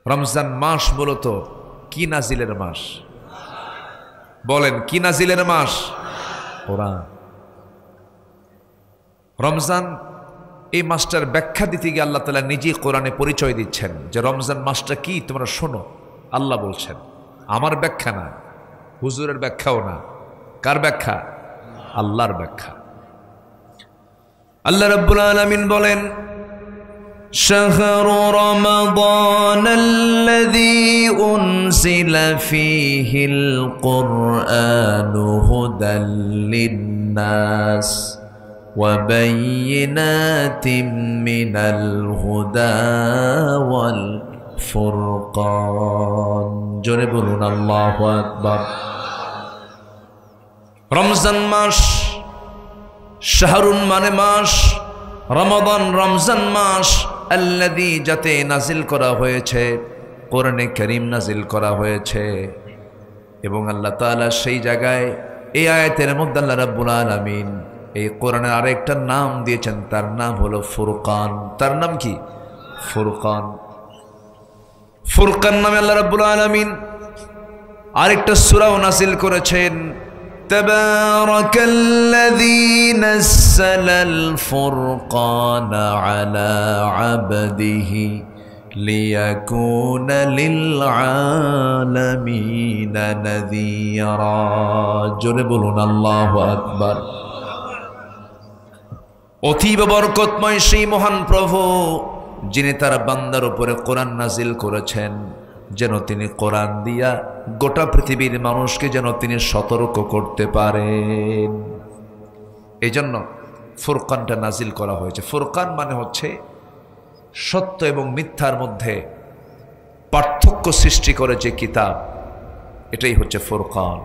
রমজান মাস মূলত কি নাজিলের মাস? বলেন, কি নাজিলের মাস? কোরআন। রমজান এই মাসটার ব্যাখ্যা দিতে গিয়ে আল্লাহ তাআলা নিজেই কোরআনে পরিচয় দিচ্ছেন যে রমজান মাসটা কি তোমরা শোনো। আল্লাহ বলছেন, আমার ব্যাখ্যা না, হুজুরের ব্যাখ্যাও না। কার ব্যাখ্যা? আল্লাহর ব্যাখ্যা। আল্লাহ রাব্বুল আলামিন বলেন, শাহরু রমাদান আল্লাযী উনজিলা ফীহিল কুরআনু হুদাল লিন-নাস ওয়া বায়িনাতিম মিনাল হুদা ওয়াল ফুরকান। জোরে বলুন আল্লাহু আকবার। রমজান মাস, শাহরুন মানে মাস, রমাদান রমজান মাস, আল্লাযী যাতে নাজিল করা হয়েছে, কোরআনে কারীম নাজিল করা হয়েছে। এবং আল্লাহ তাআলা সেই জায়গায় এই আয়াতের মধ্যে আল্লাহ রাব্বুল আলামিন এই কোরআনের আরেকটা নাম দিয়েছেন, তার নাম হলো ফুরকান। তার নাম কি? ফুরকান। ফুরকান নামে আল্লাহ রাব্বুল আলামিন আরেকটা সূরাও নাজিল করেছেন। তাবারাকাল্লাযী নাযালাল ফুরকানা আলা আবদিহি লিয়াকুনা লিল আলামিনা নাযীরা। জোরে বলুন আল্লাহু আকবার। অতীব বরকতময় সেই মহান প্রভু যিনি তার বান্দার উপরে কোরআন নাজিল করেছেন, যেন তিনি কোরআন দিয়া গোটা পৃথিবীর মানুষকে যেন তিনি সতর্ক করতে পারেন। এই জন্য ফুরকানটা নাজিল করা হয়েছে। ফুরকান মানে হচ্ছে সত্য এবং মিথ্যার মধ্যে পার্থক্য সৃষ্টি করে যে কিতাব, এটাই হচ্ছে ফুরকান।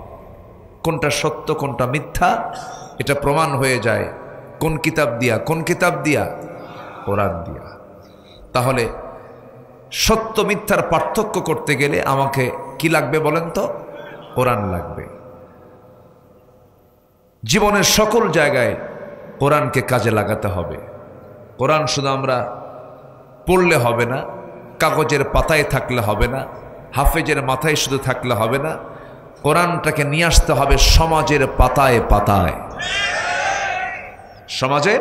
কোনটা সত্য কোনটা মিথ্যা এটা প্রমাণ হয়ে যায় কোন কিতাব দিয়া? কোন কিতাব দিয়া? কোরআন দিয়া। তাহলে সত্য মিথ্যার পার্থক্য করতে গেলে আমাকে কি লাগবে বলেন তো? কোরআন লাগবে। জীবনের সকল জায়গায় কোরআনকে কাজে লাগাতে হবে। কোরআন শুধু আমরা পড়লে হবে না, কাগজের পাতায় থাকলে হবে না, হাফেজের মাথায় শুধু থাকলে হবে না, কোরআনটাকে নিয়ে আসতে হবে সমাজের পাতায় পাতায়। সমাজের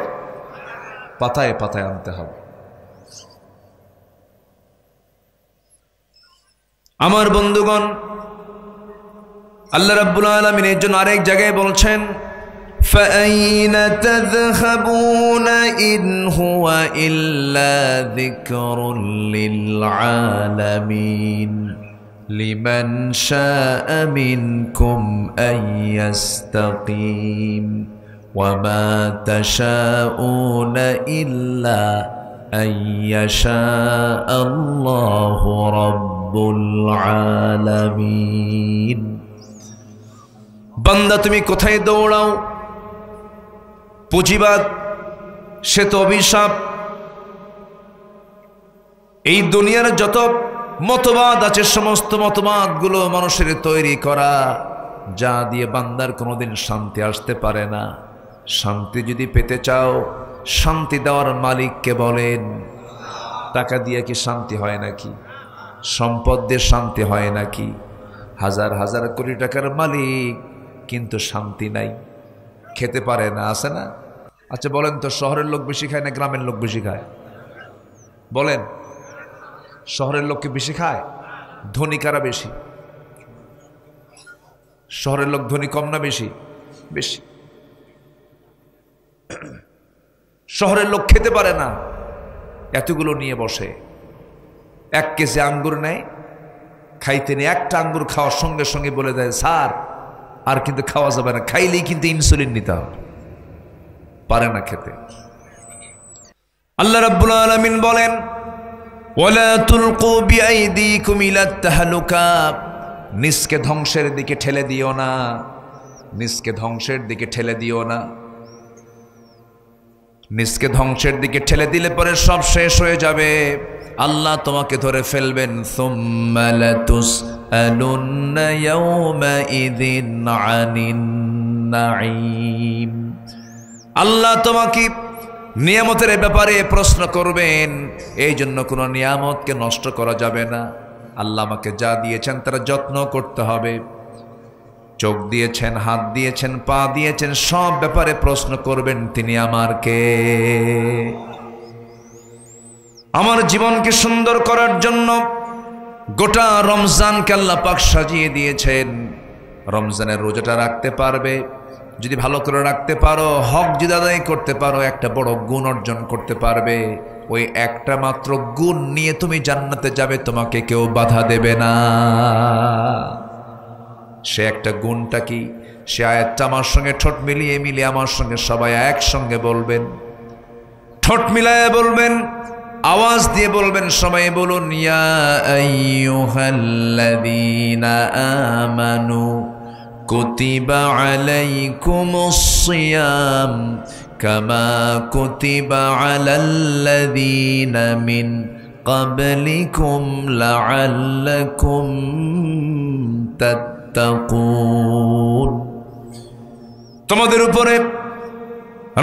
পাতায় পাতায় আনতে হবে। আমার বন্ধুগণ, আল্লাহ রাব্বুল আলামিন এর জন্য আরেক জায়গায় বলছেন, ফাআইনা তাযহাবুনা ইন হুয়া ইল্লা যিকরুল লিল আলামিন লিমান শাআ মিনকুম আইয়াস্তাকিম ওয়া মা তাশাউনা ইল্লা আইয়াশা আল্লাহু রাব্বুল আলামিন। বান্দা তুমি কোথায় দৌড়াও? পুঁজিবাদ সে তো অভিশাপ। এই দুনিয়ার যত মতবাদ আছে সমস্ত মতবাদগুলো মানুষের তৈরি করা, যা দিয়ে বান্দার কোনোদিন শান্তি আসতে পারে না। শান্তি যদি পেতে চাও, শান্তি দেওয়ার মালিককে বলেন। টাকা দিয়ে কি শান্তি হয় নাকি? সম্পদ দিয়ে শান্তি হয় নাকি? হাজার হাজার কোটি টাকার মালিক কিন্তু শান্তি নাই, খেতে পারে না, আছে না? আচ্ছা বলেন তো, শহরের লোক বেশি খায় না গ্রামের লোক বেশি খায়? বলেন, শহরের লোককে বেশি খায়? ধনী কারা বেশি? শহরের লোক ধনী কম না বেশি? বেশি। শহরের লোক খেতে পারে না, এতগুলো নিয়ে বসে। 1 কেজি আঙ্গুর নেয়, খাইতে নেই, একটা আঙ্গুর খাওয়ার সঙ্গে সঙ্গে বলে দেয়, স্যার আর কিন্তু খাওয়া যাবে না, খাইলেই কিন্তু ইনসুলিন নিতে হবে। পারে না খেতে। আল্লাহ রাব্বুল আলামিন বলেন, ওয়ালা তুলকু বিআইদিকুম ইলাত তাহলুকা, নিজকে ধ্বংসের দিকে ঠেলে দিও না, নিজকে ধ্বংসের দিকে ঠেলে দিও না। নিজকে ধ্বংসের দিকে ঠেলে দিলে পরে সব শেষ হয়ে যাবে, আল্লাহ তোমাকে ধরে ফেলবেন। সুম্মা লাতুসআলুন্না ইয়াওমাইযিন আনিন নাঈম, আল্লাহ তোমাকে নিয়ামতের ব্যাপারে প্রশ্ন করবেন। এই জন্য কোনো নিয়ামতকে নষ্ট করা যাবে না। আল্লাহ আমাকে যা দিয়েছেন তার যত্ন করতে হবে। চোখ দিয়েছেন, হাত দিয়েছেন, পা দিয়েছেন, সব ব্যাপারে প্রশ্ন করবেন তিনি আমার কে। আমার জীবনকে সুন্দর করার জন্য গোটা রমজানকে আল্লাহ পাক সাজিয়ে দিয়েছেন। রমজানের রোজাটা রাখতে পারবে, যদি ভালো করে রাখতে পারো, হক যদি আদায় করতে পারো, একটা বড় গুণ অর্জন করতে পারবে। ওই একটা মাত্র গুণ নিয়ে তুমি জান্নাতে যাবে, তোমাকে কেউ বাধা দেবে না। সে একটা গুণটা কি? সে আয়াতটা আমার সঙ্গে ঠোঁট মিলিয়ে মিলিয়ে আমার সঙ্গে সবাই একসঙ্গে বলবেন, ঠোঁট মিলায়ে বলবেন, আওয়াজ দিয়ে বলবেন, সবাই বলুন, ইয়া আইয়ুহাল্লাযীনা আমানু কুতিবা আলাইকুমুস সিয়াম কামা কুতিবা আলাল্লাযীনা মিন ক্বাবলিকুম লাআল্লাকুম তাত্তাকুন। তোমাদের উপরে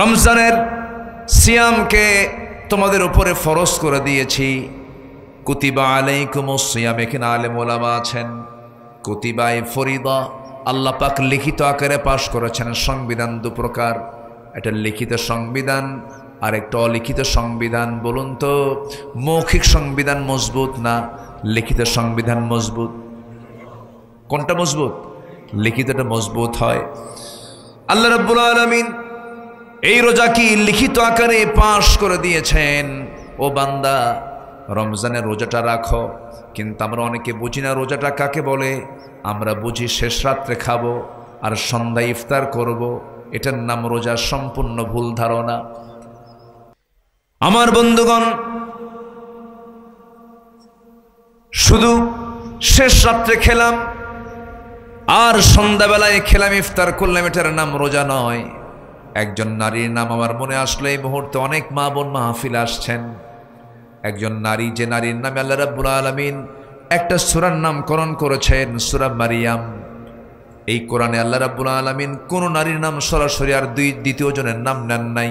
রমজানের সিয়ামকে তোমাদের উপরে ফরজ করে দিয়েছি। কুতিবা আলাইকুমুস সিয়াম, এখানে আলেম ওলামা আছেন। কুতিবায়ে ফরিদা আল্লাহ পাক লিখিত আকারে পাশ করেছেন। সংবিধান দু প্রকার, একটা লিখিত সংবিধান আর একটা অলিখিত সংবিধান। বলুন তো, মৌখিক সংবিধান মজবুত না লিখিত সংবিধান মজবুত? কোনটা মজবুত? লিখিতটা মজবুত হয়। আল্লাহ রাব্বুল আলামিন এই রোজা কি লিখিত আকারে পাশ করে দিয়েছেন। ও বান্দা, রমজানের রোজাটা রাখো। কিন্তু আমরা অনেকে বুঝি না রোজাটা কাকে বলে। আমরা বুঝি শেষ রাত্রে খাবো আর সন্ধ্যায় ইফতার করব, এটার নাম রোজা। সম্পূর্ণ ভুল ধারণা। আমার বন্ধুগণ, শুধু শেষ রাত্রে খেলাম আর সন্ধ্যাবেলায় খেলাম, ইফতার করলাম, এটার নাম রোজা নয়। একজন নারীর নাম আমার মনে আসলো এই মুহূর্তে। অনেক মা বোন মাহফিল আসছেন। একজন নারী, যে নারীর নামে আল্লাহ রাব্বুল আলামিন একটা সূরার নামকরণ করেছেন, সূরা মারিয়াম। এই কোরআনে আল্লাহ রাব্বুল আলামিন কোন নারীর নাম সরাসরি আর দ্বিতীয় জনের নাম নেন নাই।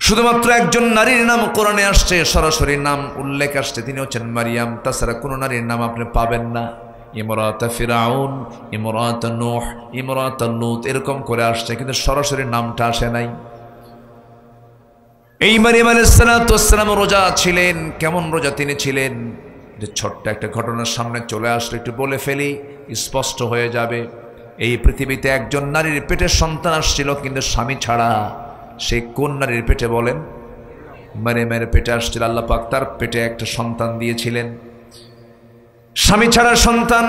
শুধুমাত্র একজন নারীর নাম কোরআনে আসছে, সরাসরি নাম উল্লেখ আসছে, তিনি হচ্ছেন মারিয়াম। তাছাড়া কোন নারীর নাম আপনি পাবেন না। ইমরাত ফিরাউন, ইমরাত নূহ, ইমরাত লূত এরকম করে আসছে, কিন্তু সরাসরি নামটা আসে নাই। এই মারিয়াম আলাইহিস সালাতু ওয়াস সালাম রোজা ছিলেন। কেমন রোজা তিনি ছিলেন? যে ছোট্ট একটা ঘটনার সামনে চলে আসলে একটু বলে ফেলি, স্পষ্ট হয়ে যাবে। এই পৃথিবীতে একজন নারীর পেটে সন্তান আসছিল, কিন্তু স্বামী ছাড়া। সে কোন নারীর পেটে বলেন? মারিয়ামের পেটে আসছিল। আল্লাহ পাক তার পেটে একটা সন্তান দিয়েছিলেন, স্বামী ছাড়া সন্তান।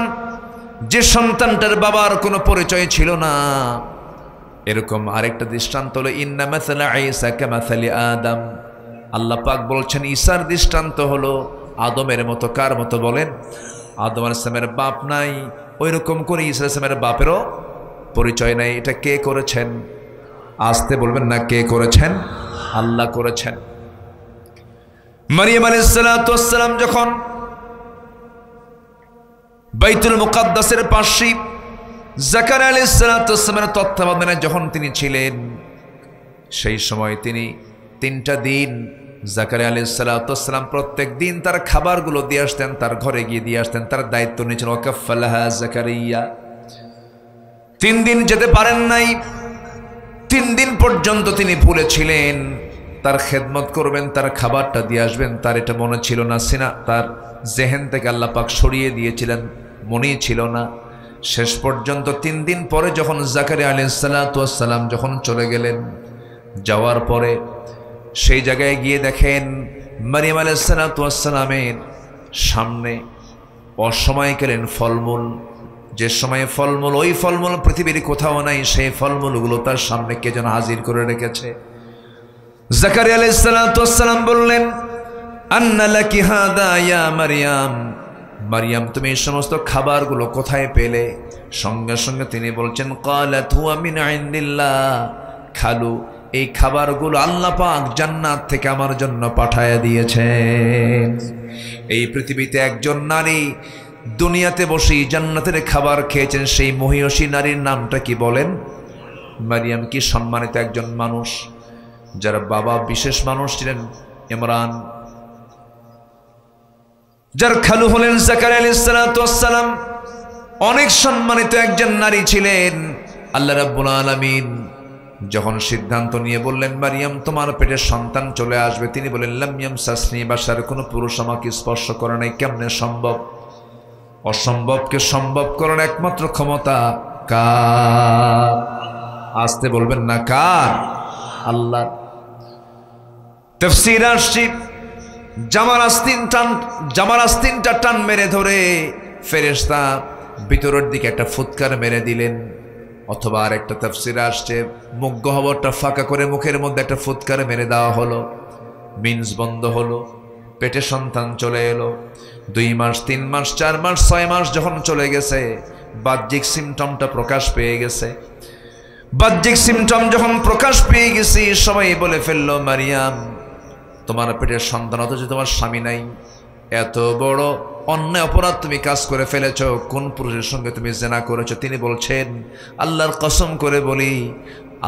যে সন্তানটার বাবার কোনো পরিচয় ছিল না। এরকম আরেকটা দৃষ্টান্ত হলো ইন্না মাসালা ঈসা কামাসালি আদম। আল্লাহ পাক বলছেন ঈসার দৃষ্টান্ত হলো আদমের মতো। কার মতো বলেন? আদম আলাইহিস সালামের বাপ নাই, ওই রকম করে ঈসা আলাইহিস সালামের বাপেরও পরিচয় নাই। এটা কে করেছেন? আসতে বলবেন না, কে করেছেন? আল্লাহ করেছেন। মারিয়াম আলাইহিস সালাতু ওয়াস সালাম যখন বাইতুল মুকাদ্দাসের পাশে জাকারিয়া আলাইহিস সালাতু ওয়াস সালামের তত্ত্বাবধানে যখন তিনি ছিলেন, সেই সময় তিনি 3টা দিন জাকারিয়া আলাইহিস সালাতু ওয়াস সালাম প্রত্যেক দিন তার খাবারগুলো দিয়ে আসতেন, তার ঘরে গিয়ে দিয়ে আসতেন। তার দায়িত্ব নিয়েছেন ওয়াকাফালাহা জাকারিয়া। 3 দিন যেতে পারেন নাই। 3 দিন পর্যন্ত তিনি ভুলে ছিলেন। তার খেদমত করবেন, তার খাবারটা দিয়ে আসবেন, তার এটা মনে ছিল না। সিনা তার জেহেন থেকে আল্লাহ পাক সরিয়ে দিয়েছিলেন, মনেই ছিল না। শেষ পর্যন্ত 3 দিন পরে যখন জাকারিয়া আলাইহিস সালাতু ওয়াস সালাম যখন চলে গেলেন, যাওয়ার পরে সেই জায়গায় গিয়ে দেখেন মারিয়াম আলাইহিস সালাতু ওয়াস সালামের সামনে অসময়কালীন ফলমূল। যে সময়ে ফলমূল, ওই ফলমূল পৃথিবীর কোথাও নাই, সেই ফলমূলগুলো তার সামনে কে যেন হাজির করে রেখেছে। জাকারিয়া আলাইহিস সালাতু ওয়াস সালাম বললেন, আন্না লাকি হাদা ইয়া মারিয়াম। মারিয়াম, তুমি এই সমস্ত খাবারগুলো কোথায় পেলে? সঙ্গে সঙ্গে তিনি বলছেন, ক্বালাত হুয়া মিন ইনদিল্লাহ। খালু, এই খাবারগুলো আল্লাহ পাক জান্নাত থেকে আমার জন্য পাঠায়া দিয়েছেন। এই পৃথিবীতে একজন নারী দুনিয়াতে বসেই জান্নাতের খাবার খেয়েছেন। সেই মহিয়সী নারীর নামটা কি বলেন? মারিয়াম। কি সম্মানিত একজন মানুষ, যার বাবা বিশেষ মানুষ ছিলেন ইমরান। যার খালু হলেন জাকারিয়া আলাইহিস সালাতু ওয়াস সালাম, অনেক সম্মানিত একজন নারী ছিলেন। আল্লাহ রাব্বুল আলামিন যখন সিদ্ধান্ত নিয়ে বললেন মারিয়াম তোমার পেটে সন্তান চলে আসবে, তিনি বলেন লাম ইয়ামসাসনি বাশার, কোনো পুরুষ আমাকে স্পর্শ করে নাই। কেমনে সম্ভব? অসম্ভবকে সম্ভব করার একমাত্র ক্ষমতা কার? আসতে বলবেন না কার? আল্লাহ। তাফসীর আসছে জামার আস্তিনটা টান মেরে ধরে ফেরেশতা ভিতরের দিকে একটা ফুৎকার মেরে দিলেন। অথবা আর একটা তাফসীর আসছে মুখ গহ্বরটা ফাঁকা করে মুখের মধ্যে একটা ফুৎকার মেরে দেওয়া হলো, মিন্স বন্ধ হলো, পেটে সন্তান চলে এলো। 2 মাস 3 মাস 4 মাস 6 মাস যখন চলে গেছে, বাহ্যিক সিমটমটা প্রকাশ পেয়ে গেছে। বাহ্যিক সিমটম যখন প্রকাশ পেয়ে গেছি, সবাই বলে ফেললো মারিয়াম তোমার পেটের সন্তান, অথচ তোমার স্বামী নাই। এত বড় অন্যায় অপরাধ তুমি কাজ করে ফেলেছ, কোন পুরুষের সঙ্গে তুমি জিনা করেছো? তিনি বলছেন আল্লাহর কসম করে বলি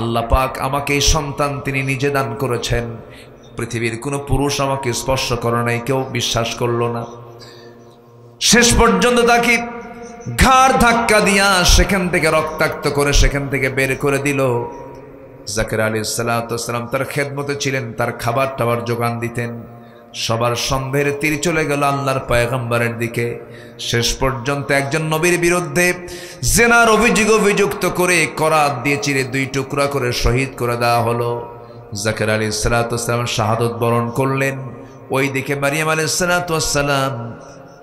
আল্লাহ পাক আমাকে এই সন্তান তিনি নিজে দান করেছেন, পৃথিবীর কোনো পুরুষ আমাকে স্পর্শ করে নাই। কেউ বিশ্বাস করলো না। শেষ পর্যন্ত তাকে ঘাড় ধাক্কা দিয়া সেখান থেকে রক্তাক্ত করে সেখান থেকে বের করে দিল। জাকারিয়া আলাইহিস সালাতু ওয়াস সালাম তার খেদমতে ছিলেন, তার খাবার টাবার যোগান দিতেন। সবার সন্দেহের তীর চলে গেল আল্লাহর পয়গম্বরের দিকে। শেষ পর্যন্ত একজন নবীর বিরুদ্ধে জিনার অভিযুক্ত করে করাত দিয়ে চিরে 2 টুকরা করে শহীদ করে দেওয়া হলো। জাকারিয়া আলাইহিস সালাতু ওয়াস সালাম শাহাদত বরণ করলেন। ওই দিকে মারিয়াম আলাইহিস সালাতু ওয়াস সালাম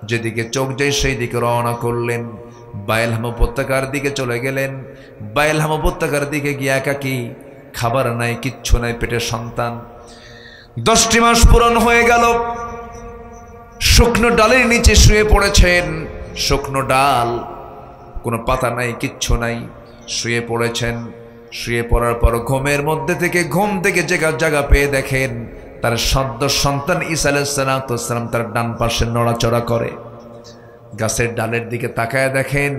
যেদিকে চোখ যায় সেই দিকে রওনা করলেন। বাইলহাম উপত্যকার দিকে চলে গেলেন। বাইলহাম উপত্যকার দিকে গিয়ে একাকী, খাবার নাই, কিচ্ছু নাই, পেটের সন্তান। 10টি মাস পূরণ হয়ে গেল। শুকনো ডালের নিচে শুয়ে পড়েছেন। শুকনো ডাল, কোনো পাতা নাই, কিচ্ছু নাই, শুয়ে পড়েছেন। শুয়ে পড়ার পর ঘুম থেকে জায়গা পেয়ে দেখেন তার সদ্য সন্তান ঈসা আলাইহিস সালাম তার ডান পাশে নড়াচড়া করে। গাছের ডালের দিকে তাকায় দেখেন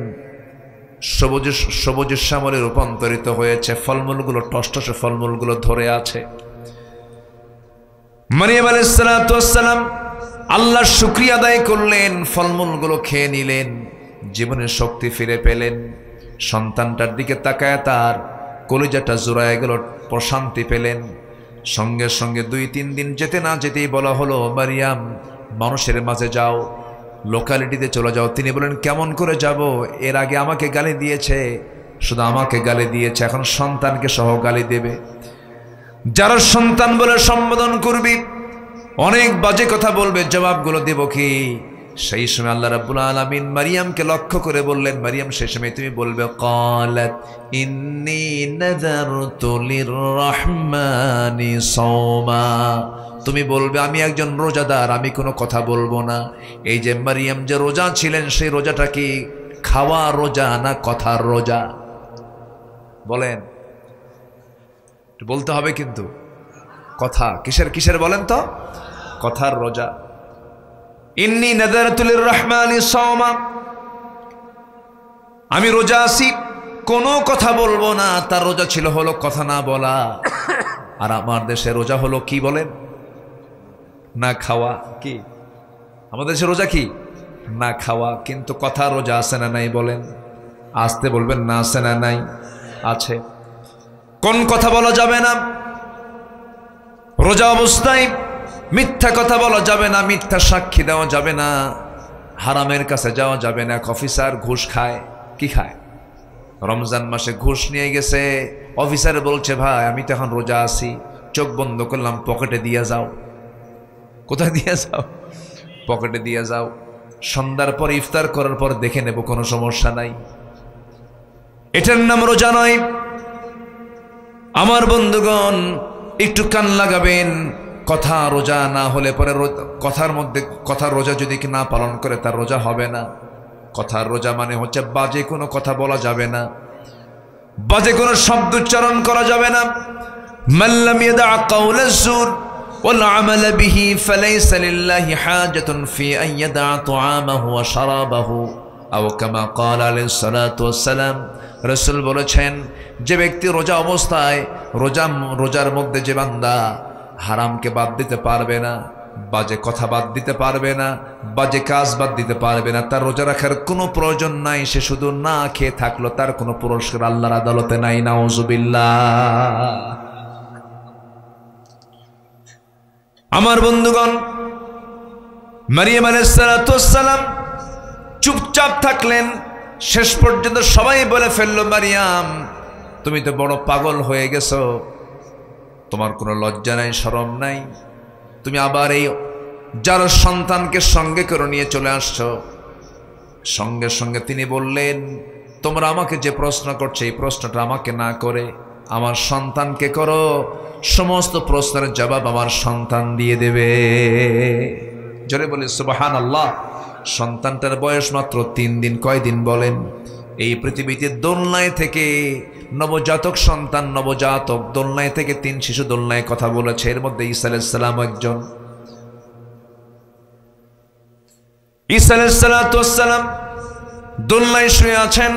সবুজ শ্যামলে রূপান্তরিত হয়েছে। ফলমূলগুলো টসটসে ফলমূলগুলো ধরে আছে। মারিয়াম আলাইহিস সালাম আল্লাহর শুকরিয়া আদায় করলেন, ফলমূলগুলো খেয়ে নিলেন, জীবনের শক্তি ফিরে পেলেন। সন্তানটার দিকে তাকায় তার কলিজাটা জোড়ায় গেল, প্রশান্তি পেলেন। সঙ্গে সঙ্গে 2-3 দিন যেতে না যেতেই বলা হলো মারিয়াম মানুষের মাঝে যাও, লোকালিটিতে চলে যাও। তিনি বলেন কেমন করে যাব? এর আগে আমাকে গালি দিয়েছে, শুধু আমাকে গালি দিয়েছে, এখন সন্তানকে সহ গালি দেবে। যারা সন্তান বলে সম্বোধন করবি অনেক বাজে কথা বলবে, জবাবগুলো দেব কি? সেই সময় আল্লাহ রাব্বুল আলামিন মারিয়ামকে লক্ষ্য করে বললেন মারিয়াম সেই সময় তুমি বলবে ক্বালাত ইন্নী নাযারতু লিররহমানি সাওমা, তুমি বলবে আমি একজন রোজাদার, আমি কোনো কথা বলবো না। এই যে মারিয়াম যে রোজা ছিলেন, সেই রোজাটা কি খাওয়া রোজা না কথার রোজা? বলেন, বলতে হবে কিন্তু। কথা কিসের বলেন তো? কথার রোজা। ইন্নী নাযারতু লিররহমানি সাওমা, আমি রোজা আছি, কোনো কথা বলবো না। তার রোজা ছিল হলো কথা না বলা। আর আমার দেশে রোজা হলো কি বলেন? না খাওয়া। কি আমাদের দেশে রোজা কি? না খাওয়া। কিন্তু কথা রোজা আছে না নাই বলেন? আসতে বলবেন না আছে না নাই? আছে। কোন কথা বলা যাবে না? রোজা অবস্থায় মিথ্যা কথা বলা যাবে না, মিথ্যা সাক্ষী দেওয়া যাবে না, হারামের কাছে যাওয়া যাবে না। অফিসার ঘুষ খায়, কি খায়? রমজান মাসে ঘুষ নিয়ে গেছে, অফিসার বলছে ভাই আমি তো এখন রোজা আছি, চোখ বন্ধ করলাম, পকেটে দিয়ে যাও। কোথায় দিয়ে যাও? পকেটে দিয়ে যাও। সন্ধ্যার পর ইফতার করার পর দেখে নেব, কোনো সমস্যা নাই। এটার নাম রোজা নয়। আমার বন্ধুগণ একটু কান লাগাবেন। কথা রোজা না হলে পরে কথার রোজা যদি না পালন করে তার রোজা হবে না। কথার রোজা মানে হচ্ছে বাজে কোনো কথা বলা যাবে না, বাজে কোনো শব্দ উচ্চারণ করা যাবে না। মাল্লাম ইয়াদা কাওলা যুর ওয়াল আমাল বিহি ফালাইসা লিল্লাহি হাজাতুন ফি আন ইয়াদা তুআমাহু ওয়া শারাবাহু আও কামা ক্বালা আলাইহিস সালাতু ওয়াস সালাম। রাসূল বলেছেন যে ব্যক্তি রোজা অবস্থায় রোজার মধ্যে যে বান্দা হারামকে বাদ দিতে পারবে না, বাজে কথা বাদ দিতে পারবে না, বাজে কাজ বাদ দিতে পারবে না, তার রোজা রাখার কোনো প্রয়োজন নাই, সে শুধু না খেয়ে থাকলো, তার কোনো পুরস্কার আল্লাহর আদালতে নাই। নাউজুবিল্লাহ। আমার বন্ধুগণ, মারিয়াম আলাইহিস সালাতু ওয়াস সালাম চুপচাপ থাকলেন। শেষ পর্যন্ত সবাই বলে ফেললো, মারিয়াম তুমি তো বড় পাগল হয়ে গেছো, তোমার কোনো লজ্জা নাই, শরম নাই, তুমি আবার এই যার সন্তানকে সঙ্গে করে নিয়ে চলে আসছো। সঙ্গে সঙ্গে তিনি বললেন, তোমরা আমাকে যে প্রশ্ন করছো এই প্রশ্নটা আমাকে না করে আমার সন্তানকে করো, সমস্ত প্রশ্নের জবাব আমার সন্তান দিয়ে দেবে। জোরে বলে সুবহানাল্লাহ। সন্তানটার বয়স মাত্র 3 দিন। কয়দিন বলেন? এই পৃথিবীতে দোলনায় থেকে নবজাতক সন্তান, নবজাতক দোলনায় থেকে 3 শিশু দোলনায় কথা বলেছে, এর মধ্যে ঈসা আলাইহিস সালাম একজন। ঈসা আলাইহিস সালাম দোলনায় শুয়ে আছেন।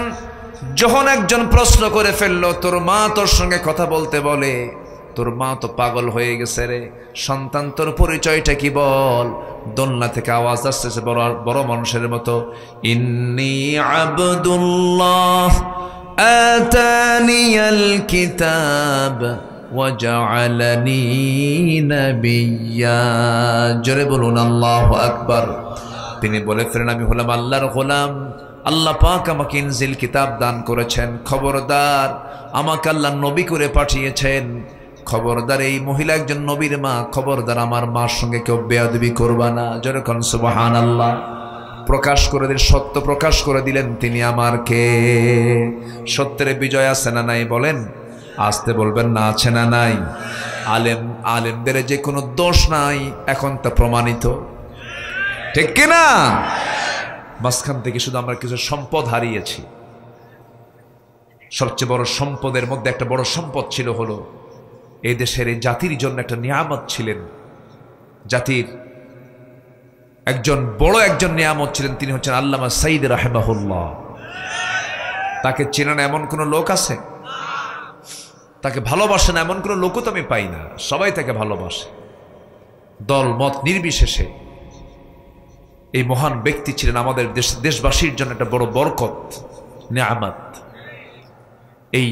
যখন একজন প্রশ্ন করে ফেললো, তোর মা তোর সঙ্গে কথা বলতে বলে, তোর মা তো পাগল হয়ে গেছে রে, সন্তান তোর পরিচয়টা কি বল? দোলনা থেকে আওয়াজ আসতেছে বড় মানুষের মতো, ইন্নী আবদুল্লাহ আতানিয়াল কিতাব ওয়া জাআলানি নাবিয়্যা। জোরে বলুন আল্লাহু আকবার। তিনি বলে ফেলেন, আমি হলাম আল্লাহর গোলাম, আল্লাহ পাক আমাকে ইনজিল কিতাব দান করেছেন, খবরদার আমাকে আল্লাহ নবী করে পাঠিয়েছেন, খবরদার এই মহিলা একজন নবীর মা, খবরদার আমার মার সঙ্গে কেউ বেয়াদবি করবা না। জোরে কোন সুবহানাল্লাহ। প্রকাশ করে দিলেন, সত্য প্রকাশ করে দিলেন, তিনি আমার কে। সত্যের বিজয় আছে না নাই বলেন? আসতে বলবেন না, আছে না নাই? আলেমদের যে কোনো দোষ নাই, এখন তা প্রমাণিত, ঠিক কিনা? মাঝখান থেকে শুধু আমরা কিছু সম্পদ হারিয়েছি। সবচেয়ে বড় সম্পদের মধ্যে একটা বড় সম্পদ ছিল হলো এই দেশের এই জাতির জন্য একটা নিয়ামত ছিলেন, জাতির একজন বড় একজন নিয়ামত ছিলেন, তিনি হচ্ছেন আল্লামা সাঈদ রাহিমাহুল্লাহ। তাকে চেনেন এমন কোন লোক আছে? তাকে ভালোবাসেন এমন কোন লোকও তো আমি পাই না। সবাই তাকে ভালোবাসে, দল মত নির্বিশেষে। এই মহান ব্যক্তি ছিলেন আমাদের দেশবাসীর জন্য একটা বড় বরকত, নিয়ামত। এই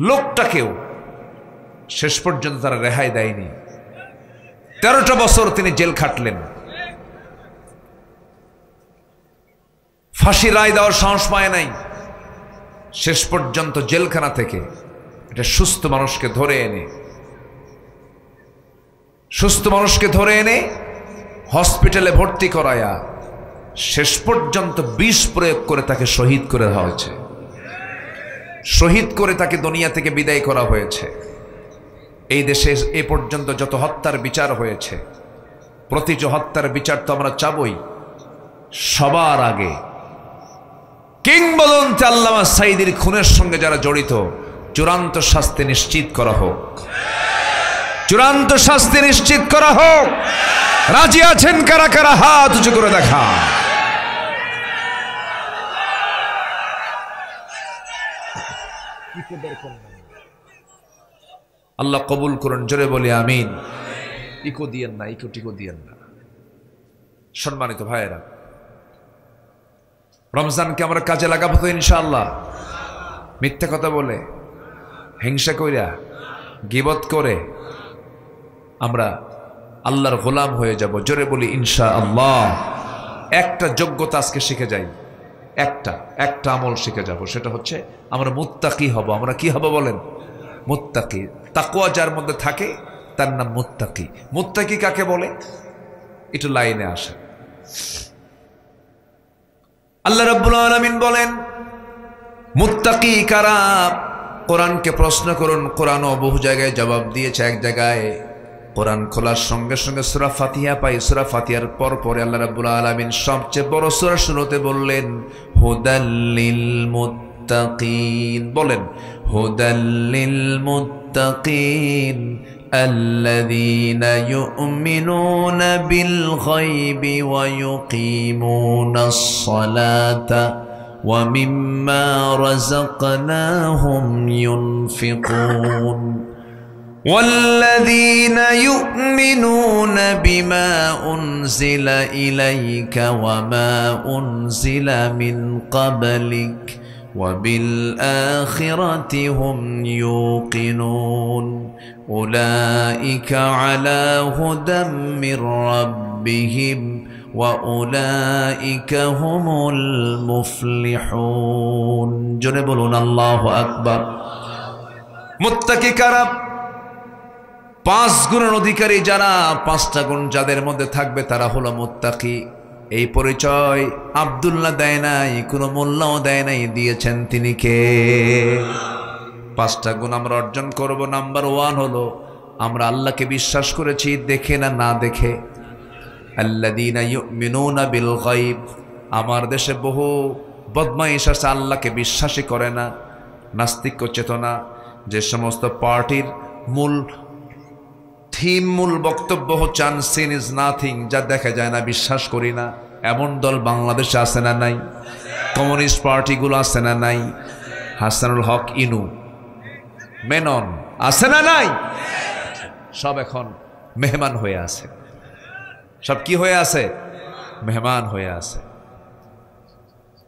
লোকটাকেও শেষ পর্যন্ত তারা রেহাই দেয়নি। 13টা বছর তিনি জেল খাটলেন, ফাঁসি রায় দেওয়ার সাহস পায় নাই। শেষ পর্যন্ত জেলখানা থেকে একটা সুস্থ মানুষকে ধরে এনে হসপিটালে ভর্তি করায়া শেষ পর্যন্ত বিষ প্রয়োগ করে তাকে শহীদ করে দেওয়া হয়েছে। শহীদ করে তাকে দুনিয়া থেকে বিদায় করা হয়েছে। এই দেশে এ পর্যন্ত যত হত্যার বিচার হয়েছে, প্রতিটি হত্যার বিচার তো আমরা চাবই। সবার আগে কিংবদন্তি আল্লামা সাঈদীর খুনের সঙ্গে যারা জড়িত, চূড়ান্ত শাস্তি নিশ্চিত করা হোক, চূড়ান্ত শাস্তি নিশ্চিত করা হোক। রাজি আছেন কারা কারা? হাত উঁচু করে দেখা। আল্লাহ কবুল করুন, জোরে বলি আমিন। ইকো দিয়েন না, টিকো দিয়েন না। সম্মানিত ভাইয়েরা, রমজানকে আমরা কাজে লাগাবো তো ইনশাআল্লাহ। মিথ্যা কথা বলে, হিংসা কইরা, গীবত করে আমরা আল্লাহর গোলাম হয়ে যাব। জোরে বলি ইনশাআল্লাহ। একটা যোগ্যতা আজকে শিখে যাই, একটা আমল শিখে যাব, সেটা হচ্ছে আমরা মুত্তাকি হব। আমরা কি হব বলেন? মুত্তাকি। তাকওয়া যার মধ্যে থাকে তার নাম মুত্তাকি। মুত্তাকি কাকে বলে? একটু লাইনে আসে। আল্লাহ রাব্বুল আলামিন বলেন, মুত্তাকি কারা? কোরআনকে প্রশ্ন করুন, কোরআনও বহু জায়গায় জবাব দিয়েছে। এক জায়গায় কোরআন খোলার সঙ্গে সঙ্গে সূরা ফাতিহা পাই। সূরা ফাতিহার পর পরে আল্লাহ রাব্বুল আলামিন সবচেয়ে বড় সূরা শুরুতে বললেন হুদাল্লিল মুত্তাকিন। বলেন হুদাল্লিল মুত্তাকিন আল্লাযীনা ইউমিনুনা বিল গায়বি ওয়া ইউকিমুনাস সালাতা ওয়া মিম্মা রাযাকনাহুম ইউনফিকুন والذين يؤمنون بما أنزل إليك وما أنزل من قبلك وبالآخرة هم يوقنون أولئك على هدى من ربهم وأولئك هم المفلحون جنبون الله أكبر মুত্তাকি কারা পাঁচ গুণের অধিকারী যারা পাঁচটা গুণ যাদের মধ্যে থাকবে তারা হলো মুত্তাকি এই পরিচয় আব্দুল্লাহ দেয় নাই কোনো মোল্লাও দেয় নাই দিয়েছেন তিনি কে পাঁচটা গুণ আমরা অর্জন করব নাম্বার 1 হলো আমরা আল্লাহকে বিশ্বাস করেছি দেখে না না দেখে আল্লাযীনা ইউমিনুনা বিল গায়ব আমার দেশে বহু বদমাইশ আছে আল্লাহকে বিশ্বাসই করে না নাস্তিক চেতনা যে সমস্ত পার্টির মূল থিম মূল বক্তব্য হচ্ছে আনসিন ইজ নাথিং যা দেখা যায় না বিশ্বাস করি না এমন দল বাংলাদেশে আছে না নাই কমিউনিস্ট পার্টিগুলো আছে না নাই হাসানুল হক ইনু মেনন আছে না নাই সব এখন মেহমান হয়ে আছে সব কি হয়ে আছে মেহমান হয়ে আছে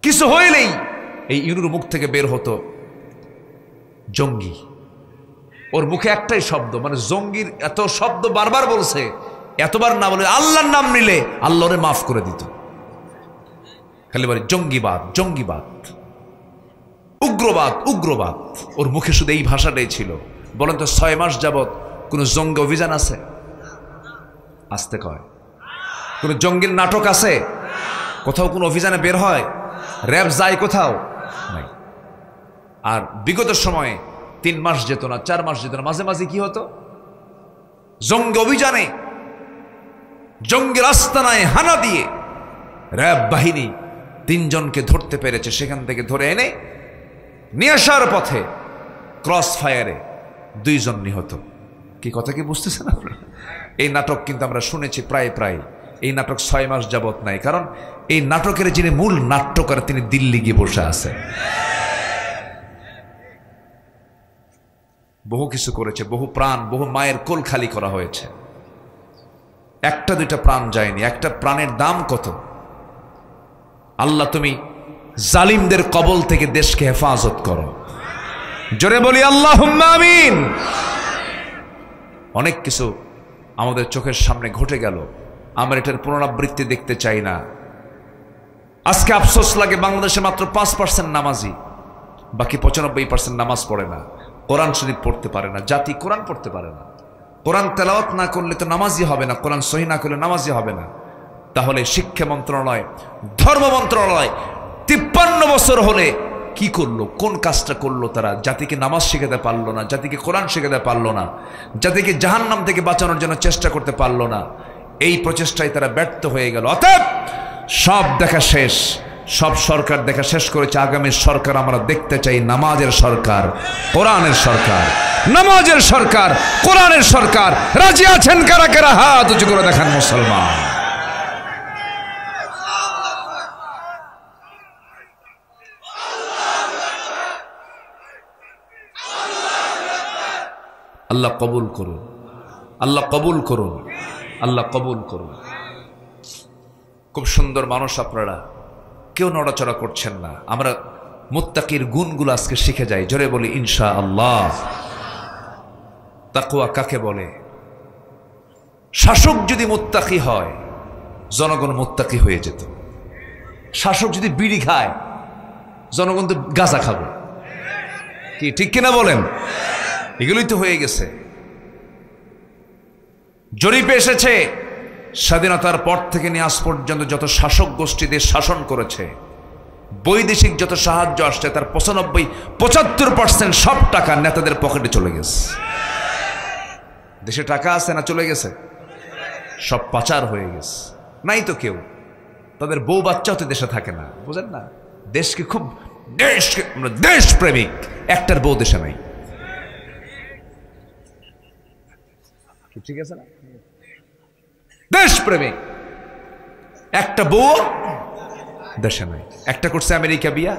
কিছু হইলেই এই ইনুর মুখ থেকে বের হতো জঙ্গি ওর মুখে একটাই শব্দ মানে জঙ্গির এত শব্দ বারবার বলছে এতবার না বলে আল্লাহর নাম নিলে আল্লাহরে মাফ করে দিত খালি বলে জঙ্গিবাদ জঙ্গিবাদ উগ্রবাদ উগ্রবাদ ওর মুখে শুধু এই ভাষাটাই ছিল বলেন তো 6 মাস যাবত কোন জঙ্গি অভিযান আছে আসতে কয় কোন জঙ্গির নাটক আছে কোথাও কোন অভিযানে বের হয় র‍্যাব যায় কোথাও নাই আর বিগত সময়ে 3 মাস যেত না 4 মাস যেত না মাঝে মাঝে কি হতো জঙ্গি অভিযানে জঙ্গির আস্তানায় হানা দিয়ে র‍্যাব বাহিনী 3 জনকে ধরতে পেরেছে সেখান থেকে ধরে এনে নিয়ে আসার পথে ক্রস ফায়ারে 2 জন নিহত কি কথা কি বুঝতেছেন আপনারা এই নাটক কিন্তু আমরা শুনেছি প্রায় প্রায় এই নাটক 6 মাস যাবত নাই কারণ এই নাটকের যিনি মূল নাট্যকার তিনি দিল্লি গিয়ে বসে আছেন বহু কিছু করেছে বহু প্রাণ বহু মায়ের কোল খালি করা হয়েছে একটা দুইটা প্রাণ যায়নি একটা প্রাণের দাম কত আল্লাহ তুমি জালিমদের কবল থেকে দেশকে হেফাজত করো জোরে বলি আল্লাহুম্মা আমিন অনেক কিছু আমাদের চোখের সামনে ঘটে গেল আমরা এটার পুনরাবৃত্তি দেখতে চাই না আজকে আফসোস লাগে বাংলাদেশে মাত্র 5% নামাজি বাকি 95% নামাজ পড়ে না কোরআন শরীফ পড়তে পারে না জাতি কোরআন পড়তে পারে না কোরআন তেলাওয়াত না করলে তো নামাজি হবে না কোরআন সহি না করলে নামাজি হবে না তাহলে শিক্ষা মন্ত্রণালয় ধর্ম মন্ত্রণালয় 53 বছর হলে কি করলো কোন কাজটা করলো তারা জাতিকে নামাজ শেখাতে পারলো না জাতিকে কোরআন শেখাতে পারলো না জাতিকে জাহান্নাম থেকে বাঁচানোর জন্য চেষ্টা করতে পারলো না এই প্রচেষ্টায় তারা ব্যর্থ হয়ে গেল অতএব সব দেখা শেষ সব সরকার দেখা শেষ করেছে আগামী সরকার আমরা দেখতে চাই নামাজের সরকার কোরআনের সরকার নামাজের সরকার কোরআনের সরকার রাজি আছেন কারা কারা হাত উঁচু করে দেখান মুসলমান আল্লাহ কবুল করুন আল্লাহ কবুল করুন আল্লাহ কবুল করুন খুব সুন্দর মানুষ আপনারা কেউ নড়াচড়া করছেন না আমরা মুত্তাকির গুণগুলো আজকে শিখে যাই জোরে বলি ইনশাআল্লাহ তাকওয়া কাকে বলে শাসক যদি মুত্তাকি হয় জনগণ মুত্তাকি হয়ে যেত শাসক যদি বিড়ি খায় জনগণ তো গাঁজা খাবে কি ঠিক কিনা বলেন এগুলোই তো হয়ে গেছে জরিপে এসেছে স্বাধীনতার পর থেকে নিয়ে আজ পর্যন্ত যত শাসক গোষ্ঠী দেশ শাসন করেছে বৈদেশিক যত সাহায্য আসছে তার 75% সব টাকা নেতাদের পকেটে চলে গেছে দেশে টাকা আছে না চলে গেছে সব পাচার হয়ে গেছে নাই তো কেউ তাদের বউ বাচ্চাও তো দেশে থাকে না বুঝেন না দেশকে খুব দেশপ্রেমিক একটার বউ দেশে নাই ঠিক আছে না দেশপ্রেমিক একটা বউ দেশে নাই একটা করছে আমেরিকা বিয়া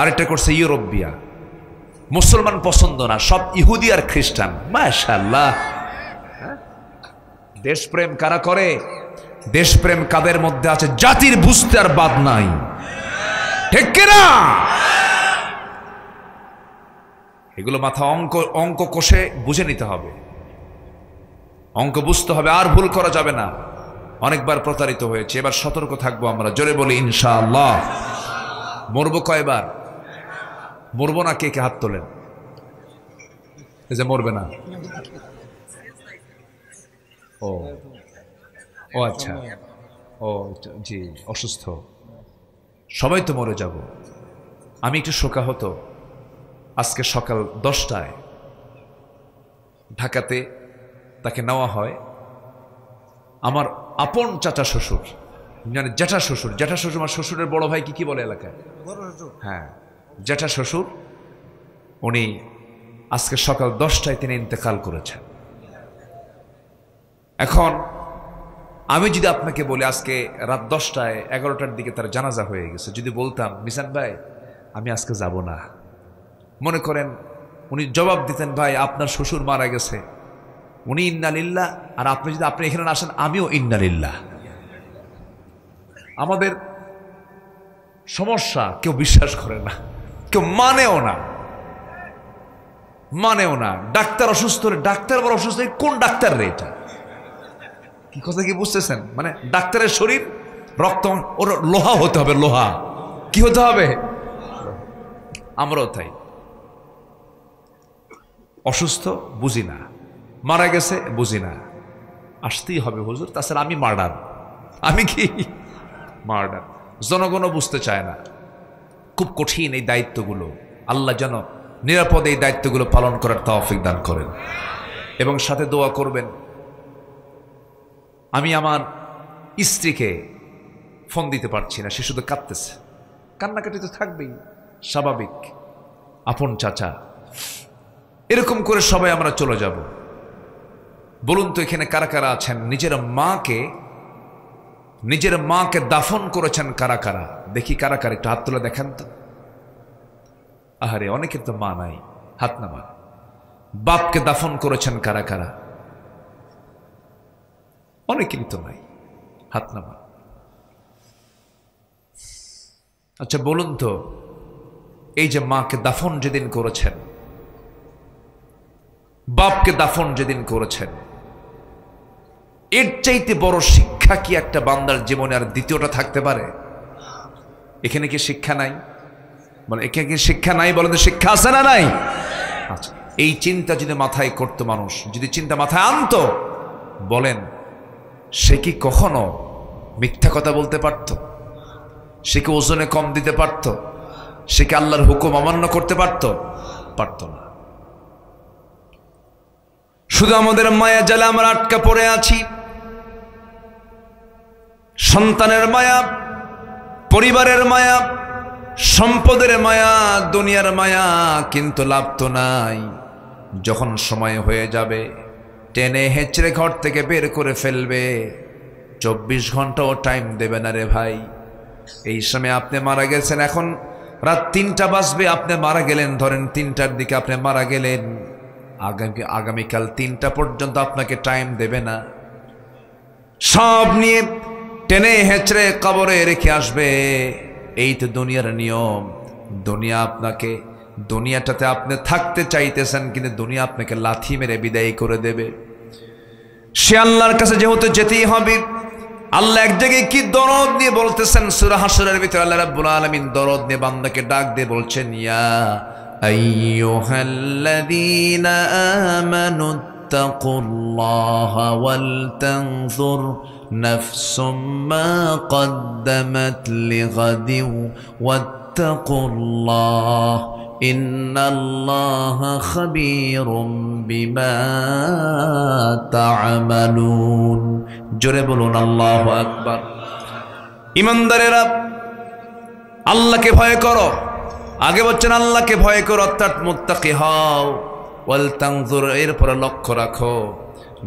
আরেকটা করছে ইউরোপ বিয়া মুসলমান পছন্দ না, সব ইহুদি আর খ্রিস্টান। মাশাআল্লাহ। দেশপ্রেম কারা করে? দেশপ্রেম কাদের মধ্যে আছে? জাতির বুঝতে আর বাদ নাই, ঠিক কিনা? এগুলো মাথা অঙ্ক কষে বুঝে নিতে হবে, অঙ্ক বুঝতে হবে, আর ভুল করা যাবে না। অনেকবার প্রতারিত হয়েছে, এবার সতর্ক থাকবো আমরা। জোরে বলি ইনশাআল্লাহ। মরবো কয়বার? মরবো না কে কে হাত তোলেন? এই যে মরবে না। ও ও আচ্ছা, ও জি, অসুস্থ। সবাই তো মরে যাব। আমি একটু শোকাহত। আজকে সকাল 10টায় ঢাকাতে তাকে নেওয়া হয়। আমার আপন চাচা শ্বশুর, মানে জ্যাঠা শ্বশুর, জ্যাঠা শ্বশুর আমার শ্বশুরের বড় ভাই কি বলে এলাকায়? হ্যাঁ, জ্যাঠা শ্বশুর। উনি আজকে সকাল 10টায় তিনি ইন্তেকাল করেছেন। এখন আমি যদি আপনাকে বলি আজকে রাত 10টায় 11টার দিকে তার জানাজা হয়ে গেছে, যদি বলতাম মিসান ভাই আমি আজকে যাব না, মনে করেন উনি জবাব দিতেন ভাই আপনার শ্বশুর মারা গেছে, উনি ইন্নালিল্লাহ, আর আপনি যদি আপনি এখানে আসেন আমিও ইন্নালিল্লাহ। আমাদের সমস্যা, কেউ বিশ্বাস করে না, কেউ মানেও না, মানেও না। ডাক্তার অসুস্থ হলে ডাক্তার বড় অসুস্থ, কোন ডাক্তার রে এটা? কি কথা কি বুঝতেছেন? মানে ডাক্তারের শরীর রক্ত ওর লোহা হতে হবে, লোহা। কি হতে হবে? আমরাও তাই, অসুস্থ বুঝি না, মারা গেছে বুঝি না, আসতেই হবে হুজুর, তাছাড়া আমি মার্ডার। আমি কি মার্ডার? জনগণও বুঝতে চায় না। খুব কঠিন এই দায়িত্বগুলো। আল্লাহ যেন নিরাপদে এই দায়িত্বগুলো পালন করার তৌফিক দান করেন। এবং সাথে দোয়া করবেন। আমি আমার স্ত্রীকে ফোন দিতে পারছি না, সে শুধু কাঁদতেছে। কান্নাকাটি তো থাকবেই, স্বাভাবিক। আপন চাচা, এরকম করে সবাই আমরা চলে যাব। বলুন তো এখানে কারা কারা আছেন নিজের মাকে দাফন করেছেন? কারা কারা? দেখি কারা কারা, একটু হাত তুলে দেখেন তো। আহারে, অনেকের তো মা নাই, হাত নামা। বাপকে দাফন করেছেন কারা কারা? অনেকেরই তো নাই, হাত নামা। আচ্ছা বলুন তো, এই যে মাকে দাফন যেদিন করেছেন, বাপকে দাফন যেদিন করেছেন, এর চাইতে বড় শিক্ষা কি একটা বান্দার জীবনে আর দ্বিতীয়টা থাকতে পারে? এখানে কি শিক্ষা নাই? মানে এখানে কি শিক্ষা নাই? বলেন তো, শিক্ষা আছে না নাই? আচ্ছা, এই চিন্তা যদি মাথায় করতো মানুষ, যদি চিন্তা মাথায় আনতো, বলেন সে কি কখনো মিথ্যা কথা বলতে পারত? সে কি ওজনে কম দিতে পারত? সে কি আল্লাহর হুকুম অমান্য করতে পারত? পারত না। শুধু আমাদের মায়া জালে আমরা আটকা পড়ে আছি। সন্তানের মায়া, পরিবারের মায়া, সম্পদের মায়া, দুনিয়ার মায়া, কিন্তু লাভ তো নাই। যখন সময় হয়ে যাবে টেনে হেঁচড়ে ঘর থেকে বের করে ফেলবে, 24 ঘন্টাও টাইম দেবে না রে ভাই। এই সময় আপনি মারা গেছেন, এখন রাত 3টা বাজবে, আপনি মারা গেলেন, ধরেন 3টার দিকে আপনি মারা গেলেন, আগামীকাল 3টা পর্যন্ত আপনাকে টাইম দেবে না। সব নিয়ে টেনে হেঁচড়ে কবরে রেখে আসবে। এই তো দুনিয়ার নিয়ম। দুনিয়া আপনাকে, দুনিয়াটাতে আপনি থাকতে চাইতেছেন, কিন্তু দুনিয়া আপনাকে লাথি মেরে বিদায় করে দেবে। সে আল্লাহর কাছে যেহেতু যেতেই হবে। আল্লাহ এক জায়গায় কি দরদ নিয়ে বলতেছেন, সূরা হাশরের ভিতরে আল্লাহ রাব্বুল আলামিন দরদ নিয়ে বান্দাকে ডাক দিয়ে বলছেন, ইয়া আইয়ুহাল্লাযীনা আমানু তাকুল্লাহা ওয়াল তানজুর নাফসুম মা কদ্দামাত লিগাদিন ওয়াত্তাকুল্লাহ ইন্নাল্লাহা খাবীরুম বিমা তা'মালুন। জোরে বলুন আল্লাহু আকবার। ইমানদারেরা আল্লাহকে ভয় করো। আগে বলছেন আল্লাহকে ভয় করো, অর্থাৎ মুত্তাকি হও। ওয়াল তানজুর, এরপরে লক্ষ্য রাখো,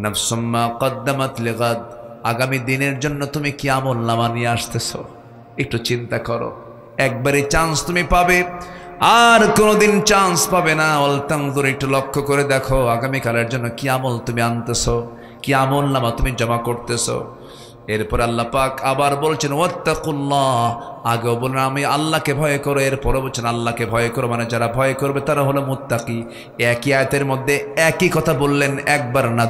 নাফসুম মা কদ্দামাত লিগাদ, আগামী দিনের জন্য তুমি কি আমল নামা নিয়ে আসতেছো, একটু চিন্তা করো। একবারে চান্স তুমি পাবে, আর কোনোদিন চান্স পাবে না। অলতাংজুর, একটু লক্ষ্য করে দেখো আগামীকালের জন্য কি আমল তুমি আনতেছো, কি আমল নামা তুমি জমা করতেছো। এরপর আল্লাহ পাক আবার বলছেন ওয়াত্তাকুল্লাহ, আগেও বললেন আমি আল্লাহকে ভয় করো, এরপরে বলছেন আল্লাহকে ভয় করো, মানে যারা ভয় করবে তারা হলো মুত্তাকি। একই আয়াতের মধ্যে একই কথা বললেন, একবার না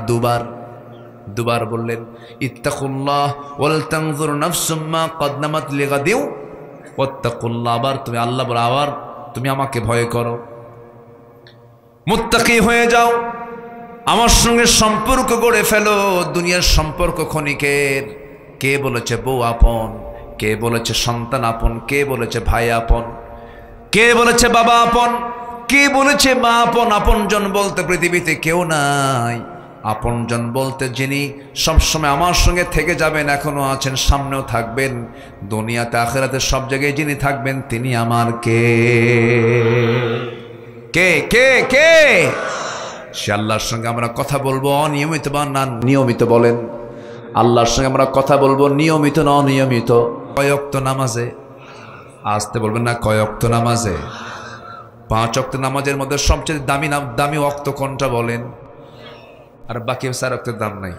দুবার বললেন ইত্তাকুল্লাহ ওয়ালতানজুর নাফসুম মা কদ্দামাত লিগাদিউ ওয়াত্তাকুল্লাহ। আবার তুমি আল্লাহ বলো, আবার তুমি আমাকে ভয় করো, মুত্তাকি হয়ে যাও, আমার সঙ্গে সম্পর্ক গড়ে ফেলো। দুনিয়ার সম্পর্ক ক্ষণিকের। কে বলেছে বউ আপন, কে বলেছে সন্তান আপন, কে বলেছে ভাই আপন, কে বলেছে বাবা আপন, কে বলেছে মা আপন। আপনজন বলতে পৃথিবীতে কেউ নাই। আপনজন বলতে যিনি সবসময় আমার সঙ্গে থেকে যাবেন, এখনো আছেন, সামনেও থাকবেন, দুনিয়াতে আখিরাতে সব জায়গায় যিনি থাকবেন তিনি আমার কে কে কে কে সে আল্লাহর সঙ্গে আমরা কথা বলবো অনিয়মিত বা না নিয়মিত। বলেন আল্লাহর সঙ্গে আমরা কথা বলবো নিয়মিত না অনিয়মিত? কয় ওয়াক্ত নামাজে, আসতে বলবেন না, কয় ওয়াক্ত নামাজে? 5 ওয়াক্ত নামাজের মধ্যে সবচেয়ে দামি ওয়াক্ত কোনটা বলেন? আর বাকি 4 ওয়াক্তের দাম নাই।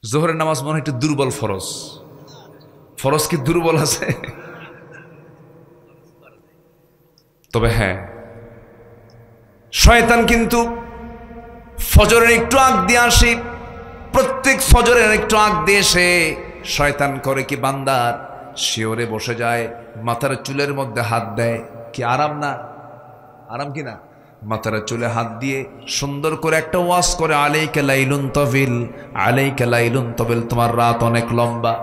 জোহরের নামাজ মনে হয় একটু দুর্বল ফরজ। ফরজ কি দুর্বল আছে? তবে হ্যাঁ, শয়তান কিন্তু ফজরের একটু আগ দিয়ে আসে, প্রত্যেক ফজরের একটু আগ দিয়ে সে শয়তান করে কি বান্দার শিওরে বসে যায়, মাথার চুলের মধ্যে হাত দেয়। কি আরাম না? আরাম কি না? মাথার চুলে হাত দিয়ে সুন্দর করে একটা ওয়াজ করে, আলাইকা লাইলুন তাবিল, আলাইকা লাইলুন তাবিল, তোমার রাত অনেক লম্বা,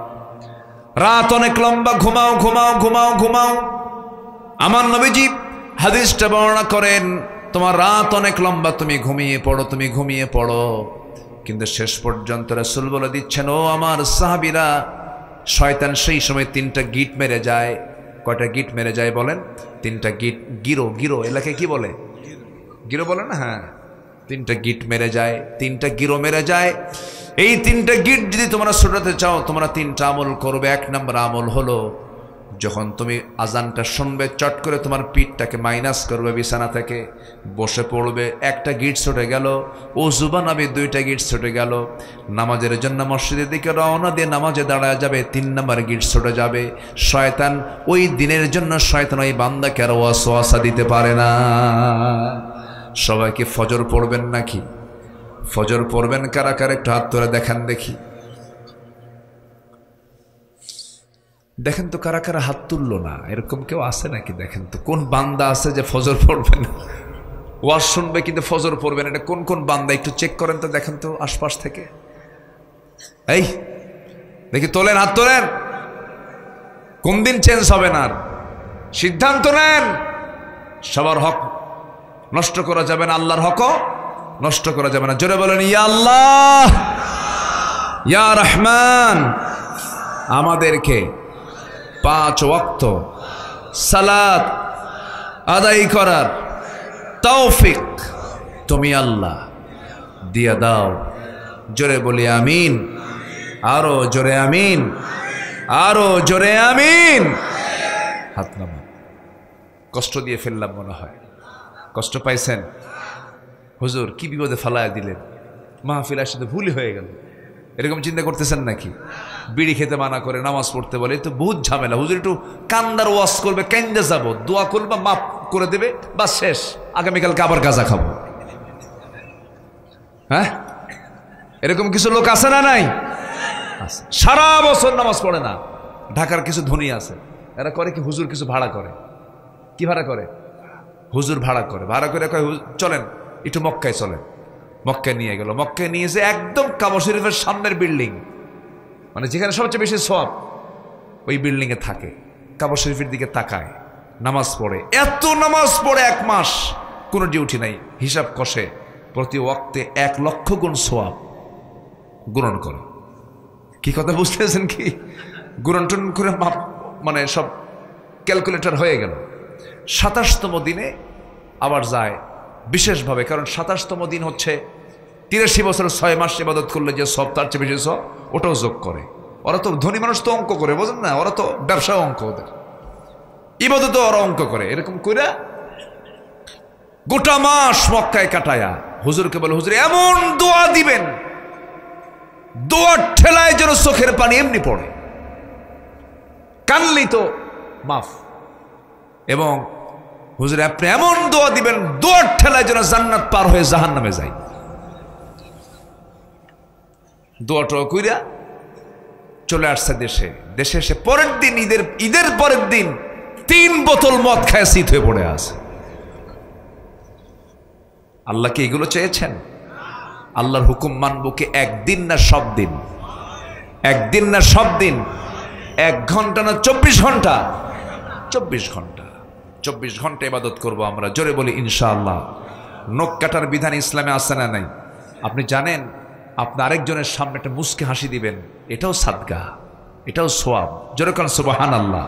রাত অনেক লম্বা, ঘুমাও ঘুমাও ঘুমাও ঘুমাও। আমার নবীজি হাদিসটা বর্ণনা করেন, তোমার রাত অনেক লম্বা, তুমি ঘুমিয়ে পড়ো, তুমি ঘুমিয়ে পড়ো। কিন্তু শেষ পর্যন্ত রাসূল বলে দিচ্ছেন, ও আমার সাহাবীরা, শয়তান সেই সময় 3টা গিট মেরে যায়। কয়টা গিট মেরে যায় বলেন? 3টা গিট। গিরো এলাকায় কি বলে? গিরো বলে না? হ্যাঁ, 3টা গিট মেরে যায়, 3টা গিরো মেরে যায়। এই 3টা গিট যদি তোমরা ছুটাতে চাও, তোমরা 3টা আমল করবে। 1 নম্বর আমল হলো, যখন তুমি আজানটা শুনবে চট করে তোমার পিঠটাকে মাইনাস করবে, বিছানা থেকে বসে পড়বে, 1টা গিট ছুটে গেল। ওযু বানাবে, 2টা গিট ছুটে গেল। নামাজের জন্য মসজিদের দিকে রওনা দিয়ে নামাজে দাঁড়ায় যাবে, 3 নম্বর গিট ছুটে যাবে। শয়তান ওই দিনের জন্য শয়তান ওই বান্দাকে আর ওয়াসওয়াসা দিতে পারে না। সবাইকে ফজর পড়বেন নাকি? ফজর পড়বেন কারা কারা? একটু হাত তুলে দেখান দেখি। দেখেন তো কারা কারা হাত তুললো না? এরকম কেউ আছে নাকি? দেখেন তো কোন বান্দা আছে যে ফজর পড়বে না, ওয়াজ শুনবে কিন্তু ফজর পড়বে না? এটা কোন কোন বান্দা একটু চেক করেন তো, দেখেন তো আশপাশ থেকে। এই দেখি, তোলেন, হাত তোলেন। কোন দিন চেঞ্জ হবে না? সিদ্ধান্ত নেন। সবার হক নষ্ট করা যাবে না, আল্লাহর হকও নষ্ট করা যাবে না। জোরে বলেন ইয়া আল্লাহ, ইয়া রহমান। আমাদেরকে 5 ওয়াক্ত সালাত আদায় করার তৌফিক তুমি আল্লাহ দিয়া দাও। জোরে বলি আমিন, আরো জোরে আমিন, আরো জোরে আমিন। হাত নামান। কষ্ট দিয়ে ফেললাম মনে হয়, কষ্ট পাইছেন? হুজুর কি বিপদে ফালায়া দিলেন, মাহফিল আসতে ভুলই হয়ে গেল, এরকম চিন্তা করতেছেন নাকি? বিড়ি খেতে মানা করে, নামাজ পড়তে বলে, তো বহুত ঝামেলা। হুজুর একটু কান্দার ওয়াজ করবে, কান্দে যাব, দোয়া করবে, মাফ করে দেবে, বা শেষ, আগামীকালকে আবার গাঁজা খাবো। হ্যাঁ, এরকম কিছু লোক আছে না নাই? সারা বছর নামাজ পড়ে না। ঢাকার কিছু ধনী আছে, এরা করে কি, হুজুর কিছু ভাড়া করে। কি ভাড়া করে? হুজুর ভাড়া করে। ভাড়া করে কয় চলেন একটু মক্কায় চলেন। মক্কায় নিয়ে গেল। মক্কায় নিয়ে এসে একদম কাবা শরীফের সামনের বিল্ডিং, মানে যেখানে সবচেয়ে বেশি সওয়াব, ওই বিল্ডিংয়ে থাকে, কাবা শরীফের দিকে তাকায়, নামাজ পড়ে। এত নামাজ পড়ে 1 মাস কোনো ডিউটি নাই, হিসাব কষে, প্রতি ওয়াক্তে 1 লক্ষ গুণ সওয়াব গ্রহণ করে। কি কথা বুঝতেছেন কি? গুণন টুন করে মানে সব ক্যালকুলেটর হয়ে গেল। 27তম দিনে আবার যায় বিশেষভাবে, কারণ 27তম দিন হচ্ছে 83 বছর 6 মাস ইবাদত করলে যে সব, তার চেয়ে বেশি সব, ওটাও যোগ করে। ওরা তো ধনী মানুষ তো অঙ্ক করে, বোঝেন না? ওরা তো ব্যবসা অঙ্ক, ওদের ইবাদত ওরা অঙ্ক করে। এরকম করে গোটা মাস মক্কায় কাটায়া হুজুরকে বলে, হুজুর এমন দোয়া দিবেন, দোয়ার ঠেলায় যেন চোখের পানি এমনি পড়ে, কানলি তো মাফ। এবং হুজুর আপনি এমন দোয়া দিবেন, দোয়ার ঠেলায় যেন জান্নাত পার হয়ে জাহান্নামে যায়। দোয়াটা কইরা চলে আসছে দেশে। দেশে এসে পরের দিন, ঈদের পরের দিন 3 বোতল মদ খায় শীত হয়ে পড়ে আছে। আল্লাহ কি এগুলো চেয়েছেন? আল্লাহর হুকুম মানবো কি একদিন না সব দিন? একদিন না সব দিন? 1 ঘন্টা না 24 ঘন্টা? 24 ঘন্টা। 24 ঘন্টা ইবাদত করবো আমরা। জোরে বলি ইনশাআল্লাহ। নখ কাটার বিধান ইসলামে আছে না নাই? আপনি জানেন, আপনি আরেকজনের সামনে একটা মুস্কি হাসি দিবেন, এটাও সাদকা, এটাও সোয়াব। জোরে কোন সুবহানাল্লাহ।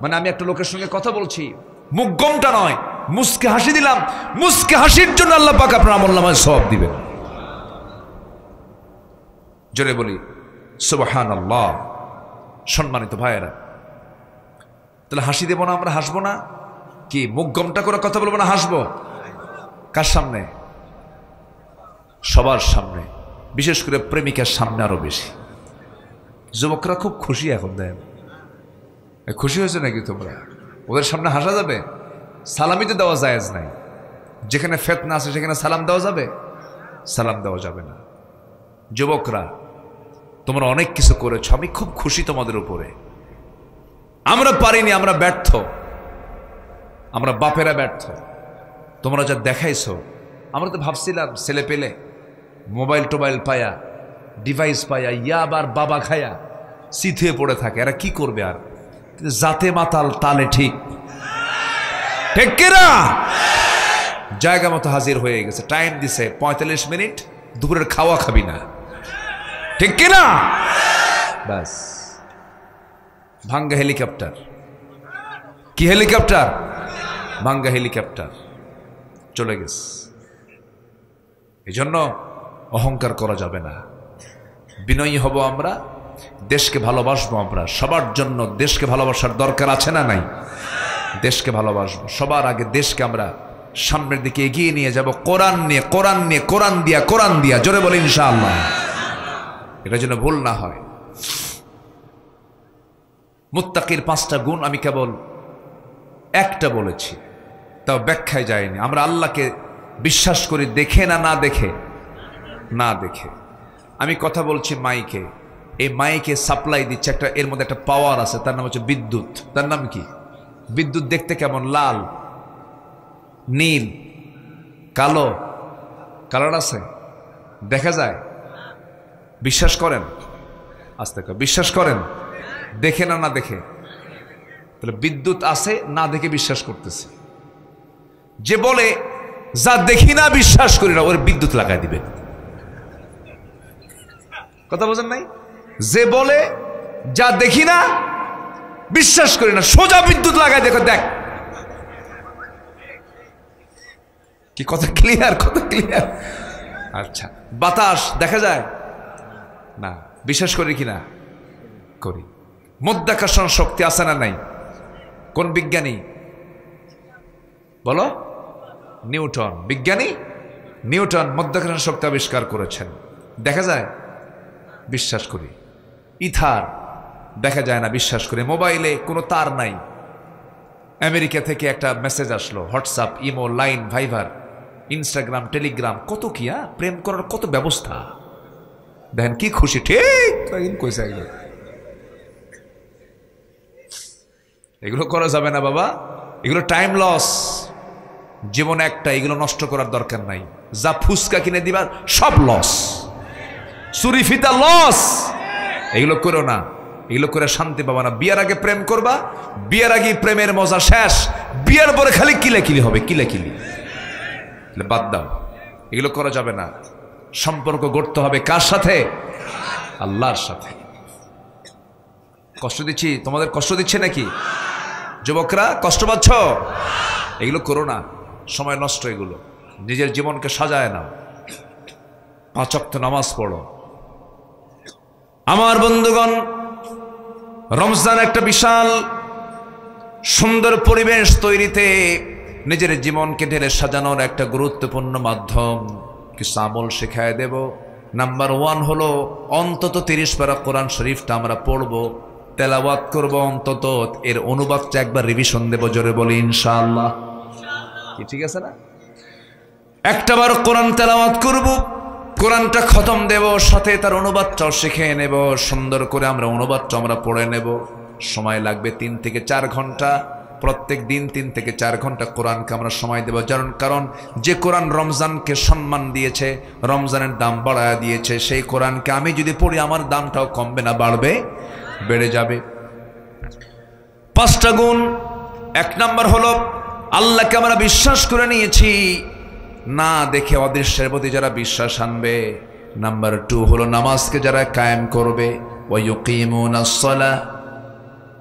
মানে আমি একটা লোকের সঙ্গে কথা বলছি, মুখ গমটা নয়, মুস্কি হাসি দিলাম, মুস্কি হাসির জন্য আল্লাহ পাক আপনার আমলনামায় সওয়াব দিবেন। জোরে বলি সুবহানাল্লাহ। সম্মানিত ভাইয়েরা, তাহলে হাসি দেব না আমরা? হাসবো না? কি মুখ গমটা করে কথা বলবো না? হাসবো। কার সামনে? সবার সামনে, বিশেষ করে প্রেমিকার সামনে আরো বেশি। যুবকরা খুব খুশি এখন। দেন খুশি হয়েছে নাকি তোমরা? ওদের সামনে হাসা যাবে? সালামিতে দেওয়া জায়েজ নাই। যেখানে ফিতনা আছে সেখানে সালাম দেওয়া যাবে? সালাম দেওয়া যাবে না। যুবকরা তোমরা অনেক কিছু করেছো, আমি খুব খুশি তোমাদের উপরে। আমরা পারিনি, আমরা ব্যর্থ, আমরা বাপেরা ব্যর্থ। তোমরা যা দেখাইছো, আমরা তো ভাবছিলাম ছেলে পেলে মোবাইল টোবাইল পায়া, ডিভাইস পায়া, ইয়াবার বাবা খায়া সিথে পড়ে থাকে, এরা কি করবে আর? জাতে মাতাল তালে ঠিক, ঠিক কিনা? জায়গা মতো হাজির হয়ে গেছে, টাইম দিছে 45 মিনিট, দুপুরের খাওয়া খাবি না, ঠিক কিনা? ব্যাস ভাঙ্গা হেলিকপ্টার। কি হেলিকপ্টার? ভাঙ্গা হেলিকপ্টার চলে গেছে। এই জন্য অহংকার করা যাবে না, বিনয়ী হব আমরা, দেশকে ভালোবাসবো আমরা। সবার জন্য দেশকে ভালোবাসার দরকার আছে না নাই? দেশকে ভালোবাসবো, সবার আগে দেশকে আমরা সামনের দিকে এগিয়ে নিয়ে যাব, কোরআন নিয়ে, কোরআন নিয়ে, কোরআন দিয়া। জোরে বলে ইনশাআল্লাহ। এটা যেন ভুল না হয়। মুত্তাকির 5টা গুণ আমি কেবল একটা বলেছি, তাও ব্যাখ্যায় যায়নি। আমরা আল্লাহকে বিশ্বাস করি দেখে না, না দেখে? না দেখে। আমি কথা বলছি মাইকে, এই মাইকে সাপ্লাই দিচ্ছে একটা, এর মধ্যে একটা পাওয়ার আছে, তার নাম হচ্ছে বিদ্যুৎ। তার নাম কি? বিদ্যুৎ দেখতে কেমন? লাল, নীল, কালো, কালার আছে, দেখা যায়। বিশ্বাস করেন? আস্তে করে বিশ্বাস করেন? দেখে না, না দেখে? তাহলে বিদ্যুৎ আছে, না দেখে বিশ্বাস করতেছে। যে বলে যা দেখি না বিশ্বাস করি না, ওর বিদ্যুৎ লাগাই দিবে। কথা বোঝেন নাই? যে বলে যা দেখি না বিশ্বাস করি না, সোজা বিদ্যুৎ লাগাই দেখো, দেখ। কি কথা ক্লিয়ার? কথা ক্লিয়ার? আচ্ছা, বাতাস দেখা যায় না, বিশ্বাস করি কিনা? করি। মধ্যাকর্ষণ শক্তি আছে না নাই? কোন বিজ্ঞানী বলো? নিউটন। বিজ্ঞানী নিউটন মধ্যাকর্ষণ শক্তি আবিষ্কার করেছেন। দেখা যায়? বিশ্বাস করি। ইথার দেখা যায় না, বিশ্বাস করি। মোবাইলে কোনো তার নাই, আমেরিকা থেকে একটা মেসেজ আসলো, WhatsApp, imo, Line, Viber, Instagram, Telegram, কত কি! প্রেম করার কত ব্যবস্থা, দেখেন কি খুশি। ঠিক কইছে। এগুলো করা যাবে না বাবা, এগুলো টাইম লস। জীবন একটা, এগুলো নষ্ট করার দরকার নাই। যা ফুসকা কিনে দিবার সব লস, চুরি ফিতা লস। এগুলো করো না, এগুলো করে শান্তি পাবা না। বিয়ার আগে প্রেম করবা, বিয়ার আগে প্রেমের মজা শেষ, বিয়ার পরে খালি কিলাকিলি হবে, কিলাকিলি। বাদ দাও, এগুলো করা যাবে না। সম্পর্ক গড়তে হবে কার সাথে? আল্লাহর সাথে। কষ্ট দিচ্ছি তোমাদের? কষ্ট দিচ্ছে নাকি যুবকরা? কষ্ট পাচ্ছ? এগুলো করো না, সময় নষ্ট। এগুলো নিজের জীবনকে সাজায় নাও। 5 ওয়াক্ত নামাজ পড়ো, আমার বন্ধুগণ, রমজান একটা বিশাল সুন্দর পরিবেশ তৈরিতে নিজের জীবনকে ঢেলে সাজানোর একটা গুরুত্বপূর্ণ মাধ্যম। কিছু আমল শেখায় দেব। নাম্বার 1 হলো অন্তত 30 পারা কোরআন শরীফটা আমরা পড়ব, তেলাওয়াত করব, অন্তত এর অনুবাদটা একবার রিভিশন দেব। জোরে বলি ইনশাআল্লাহ। কি ঠিক আছে না? একটাবার কোরআন তেলাওয়াত করব, কোরআনটা খতম দেব, সাথে তার অনুবাদটাও শিখে নেব। সুন্দর করে আমরা অনুবাদটা আমরা পড়ে নেব। সময় লাগবে 3 থেকে 4 ঘন্টা। প্রত্যেক দিন 3 থেকে 4 ঘন্টা কোরআনকে আমরা সময় দেব। কারণ যে কোরআন রমজানকে সম্মান দিয়েছে, রমজানের দাম বাড়ায় দিয়েছে, সেই কোরআনকে আমি যদি পড়ি আমার দামটাও কমবে না, বাড়বে, বেড়ে যাবে। 5টা গুণ। 1 নাম্বার হলো আল্লাহকে আমরা বিশ্বাস করে নিয়েছি, না দেখে অদৃশ্যের প্রতি যারা বিশ্বাস আনবে। নাম্বার 2 হলো নামাজকে যারা কায়েম করবে। ওয়ায়ুকিমুনাস সালাহ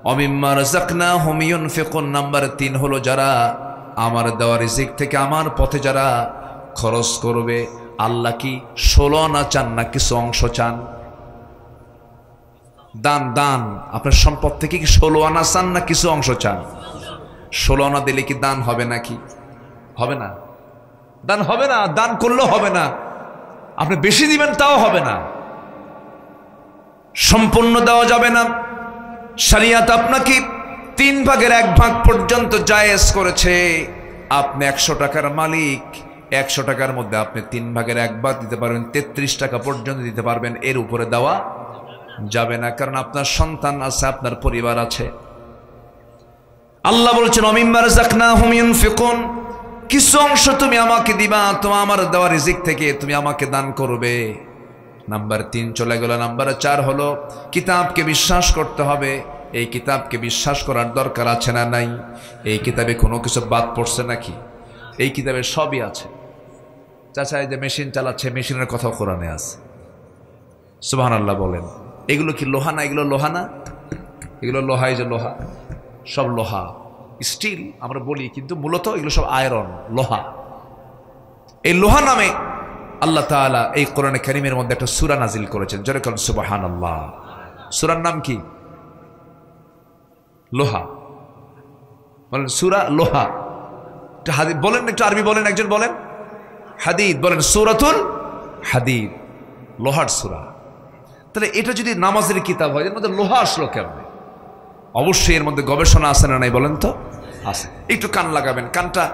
ওয়া মিম্মা রাযাকনাহুম ইউনফিকুন। নাম্বার 3 হলো যারা আমার দেওয়া রিজিক থেকে আমার পথে যারা খরচ করবে। আল্লাহ কি 16 আনা চান না কিছু অংশ চান? দান আপনার সম্পদ থেকে কি 16 আনা চান না কিছু অংশ চান? 16 আনা দিলে কি দান হবে নাকি? হবে না, দান হবে না। দান করলেও হবে না। আপনি বেশি দিবেন তাও হবে না, সম্পূর্ণ দেওয়া যাবে না। শরিয়ত আপনাকে 3 ভাগের 1 ভাগ পর্যন্ত জায়েজ করেছে। আপনি 100 টাকার মালিক, 100 টাকার মধ্যে আপনি 3 ভাগের 1 ভাগ দিতে পারবেন, 33 টাকা পর্যন্ত দিতে পারবেন। এর উপরে দেওয়া যাবে না, কারণ আপনার সন্তান আছে, আপনার পরিবার আছে। আল্লাহ বলছেন ওয়া মিম্মা রাযাকনাহুম ইউনফিকুন। কিছু অংশ তুমি আমাকে দিবা, তোমার আমার দেওয়া রিজিক থেকে তুমি আমাকে দান করবে। নাম্বার 3 চলে গেল। নাম্বার 4 হলো কিতাবকে বিশ্বাস করতে হবে। এই কিতাবকে বিশ্বাস করার দরকার আছে না নাই? এই কিতাবে কোনো কিছু বাদ পড়ছে নাকি? এই কিতাবে সবই আছে। চাচা এই যে মেশিন চালাচ্ছে, মেশিনের কথাও কোরআনে আছে। সুবহানাল্লাহ বলেন। এগুলো কি লোহা না? এগুলো লোহা না? এগুলো লোহা, এই যে লোহা, সব লোহা, স্টিল আমরা বলি, কিন্তু মূলত এগুলো সব আয়রন, লোহা। এই লোহা নামে আল্লাহ তাআলা এই কোরআনে কারীমের মধ্যে একটা সূরা নাজিল করেছেন। জোরে বলেন সুবহানাল্লাহ। সূরার নাম কি? লোহা। বলেন সূরা লোহা। একটা হাদিদ বলেন, একটু আরবি বলেন, একজন বলেন। হাদিদ বলেন, সূরাতুল হাদিদ, লোহার সূরা। তাহলে এটা যদি নামাজের কিতাব হয়, এর মধ্যে লোহা আসলো কেমনে? অবশ্যই এর মধ্যে গবেষণা আছে না নাই বলেন তো? আছে। একটু কান লাগাবেন, কানটা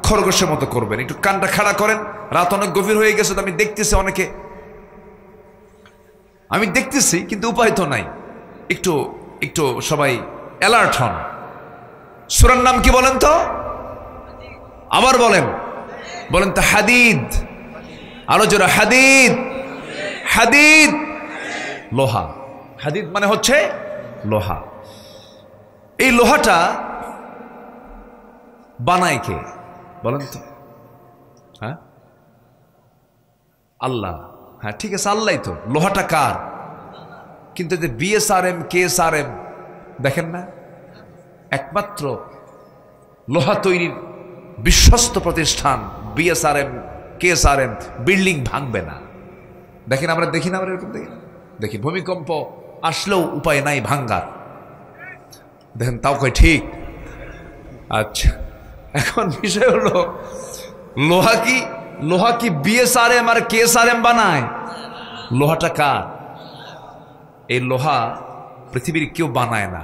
খরগোশের মতো করবেন, একটু কানটা খাড়া করেন। রাত অনেক গভীর হয়ে গেছে, তো আমি দেখতেছি অনেকে, আমি দেখতেছি কিন্তু উপায় তো নাই। একটু একটু সবাই অ্যালার্ট হন। সূরার নাম কি বলেন তো? আবার বলেন, বলেন তো। হাদিদ। আরো জোরে, হাদিদ। হাদিদ, লোহা। হাদিদ মানে হচ্ছে লোহা। এই লোহাটা বানায় কে বলেন তো? হ্যাঁ, আল্লাহ। হ্যাঁ ঠিক আছে, আল্লাহ তো। লোহাটা কার? কিন্তু যে বিএসআরএম, কেএসআরএম দেখেন না, একমাত্র লোহা তৈরির বিশ্বস্ত প্রতিষ্ঠান বিএসআরএম, কেএসআরএম। বিল্ডিং ভাঙবে না। দেখেন আমরা দেখি না, আমরা এরকম দেখি ভূমিকম্প আসলেও উপায় নাই ভাঙ্গার। দেখেন তাও কয় ঠিক। আচ্ছা, এখন বিষয় হলো লোহা কি বিএসআরএম আর কেএসআরএম বানায়? লোহাটা কার? এই লোহা পৃথিবীর কেউ বানায় না,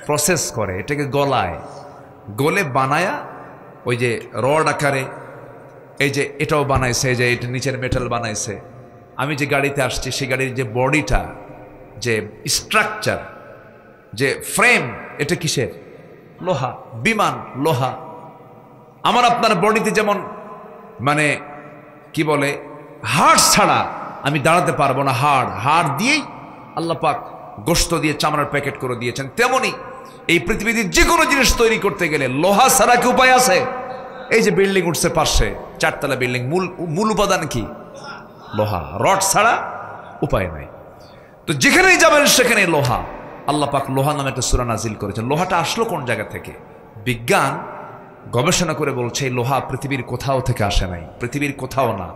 প্রসেস করে, এটাকে গলায়, গলে বানায়া ওই যে রড আকারে, এই যে এটাও বানাইছে, এই যে এটা নিচের মেটাল বানাইছে। আমি যে গাড়িতে আসছি সেই গাড়ির যে বডিটা, যে স্ট্রাকচার, যে ফ্রেম, এটা কিসের? লোহা। বিমান লোহা। আমার আপনার বডিতে যেমন মানে কি বলে, হাড় ছাড়া আমি দাঁড়াতে পারবো না, হাড় দিয়েই আল্লাহ পাক গোশত দিয়ে চামড়ার প্যাকেট করে দিয়েছেন। তেমনি এই পৃথিবীতে যে কোনো জিনিস তৈরি করতে গেলে লোহা ছাড়া কি উপায় আছে? এই যে বিল্ডিং উঠছে পাশে, 4 তলা বিল্ডিং, মূল উপাদান কি? লোহা। রড ছাড়া উপায় নাই। তো যেখানেই যাবেন সেখানে লোহা। আল্লাহ পাক লোহা নামে একটা সূরা নাজিল করেছেন। লোহাটা আসলো কোন জায়গা থেকে? বিজ্ঞান গবেষণা করে বলছে এই লোহা পৃথিবীর কোথাও থেকে আসে নাই, পৃথিবীর কোথাও না,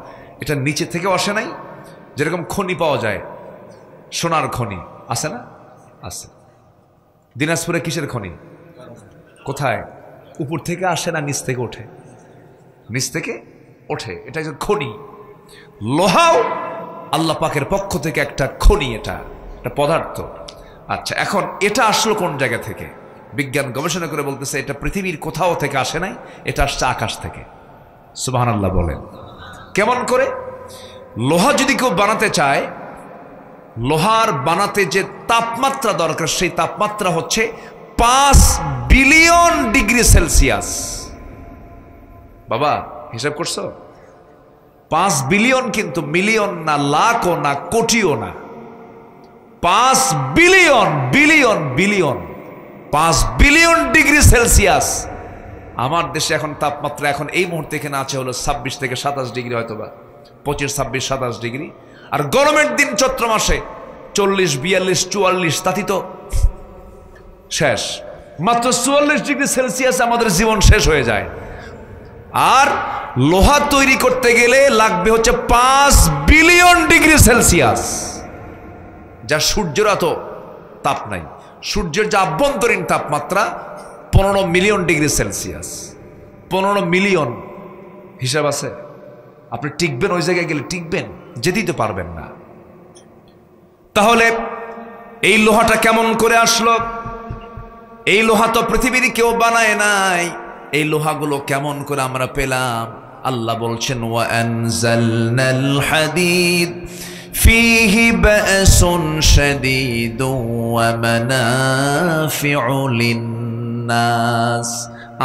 এটা নিচে থেকেও আসে নাই। যেরকম খনি পাওয়া যায়, সোনার খনি আছে না? আছে। দিনাজপুরে কিসের খনি? কোথায়? উপর থেকে আসে না নিচ থেকে ওঠে? নিচ থেকে ওঠে, এটা একটা খনি। লোহাও আল্লাহ পাকের পক্ষ থেকে একটা খনি, এটা একটা পদার্থ। আচ্ছা, এখন এটা আসলো কোন জায়গা থেকে? বিজ্ঞান গবেষণা করে বলতেছে এটা পৃথিবীর কোথাও থেকে আসে নাই, এটা আসছে আকাশ থেকে। সুবহানাল্লাহ বলেন। কেমন করে? লোহা যদি কেউ বানাতে চায়, লোহার বানাতে যে তাপমাত্রা দরকার সেই তাপমাত্রা হচ্ছে 5 বিলিয়ন ডিগ্রি সেলসিয়াস। বাবা হিসাব করছো? 5 বিলিয়ন, কিন্তু মিলিয়ন না, লাখও না, কোটিও না। 5 billion, billion billion, 5 billion degree Celsius. আমার দেশে এখন তাপমাত্রা এখন এই মুহূর্তে এখানে আছে হলো 26 থেকে 27 ডিগ্রি, হয়তো বা 25, 26, 27 ডিগ্রি। আর গরমের দিন চৈত্র মাসে 40, 42, 44, তাতে তো শেষ। মাত্র 44 ডিগ্রি সেলসিয়াস আমাদের জীবন শেষ হয়ে যায়। আর লোহা তৈরি করতে গেলে লাগবে হচ্ছে 5 বিলিয়ন ডিগ্রি সেলসিয়াস, যা সূর্যের এত তাপ নাই। সূর্যের যে আভ্যন্তরীণ তাপমাত্রা 15 মিলিয়ন ডিগ্রি সেলসিয়াস। 15 মিলিয়ন হিসাব আছে? আপনি টিকবেন ওই জায়গায় গেলে? টিকবেন? যেতেই তো পারবেন না। তাহলে এই লোহাটা কেমন করে আসলো? এই লোহা তো পৃথিবীর কেউ বানায় নাই। এই লোহাগুলো কেমন করে আমরা পেলাম? আল্লাহ বলছেন ওয়া আনজালনাল হাদিদ ফীহি বা'সুন শাদীদুন ওয়া মানাফি'ু লিন-নাস।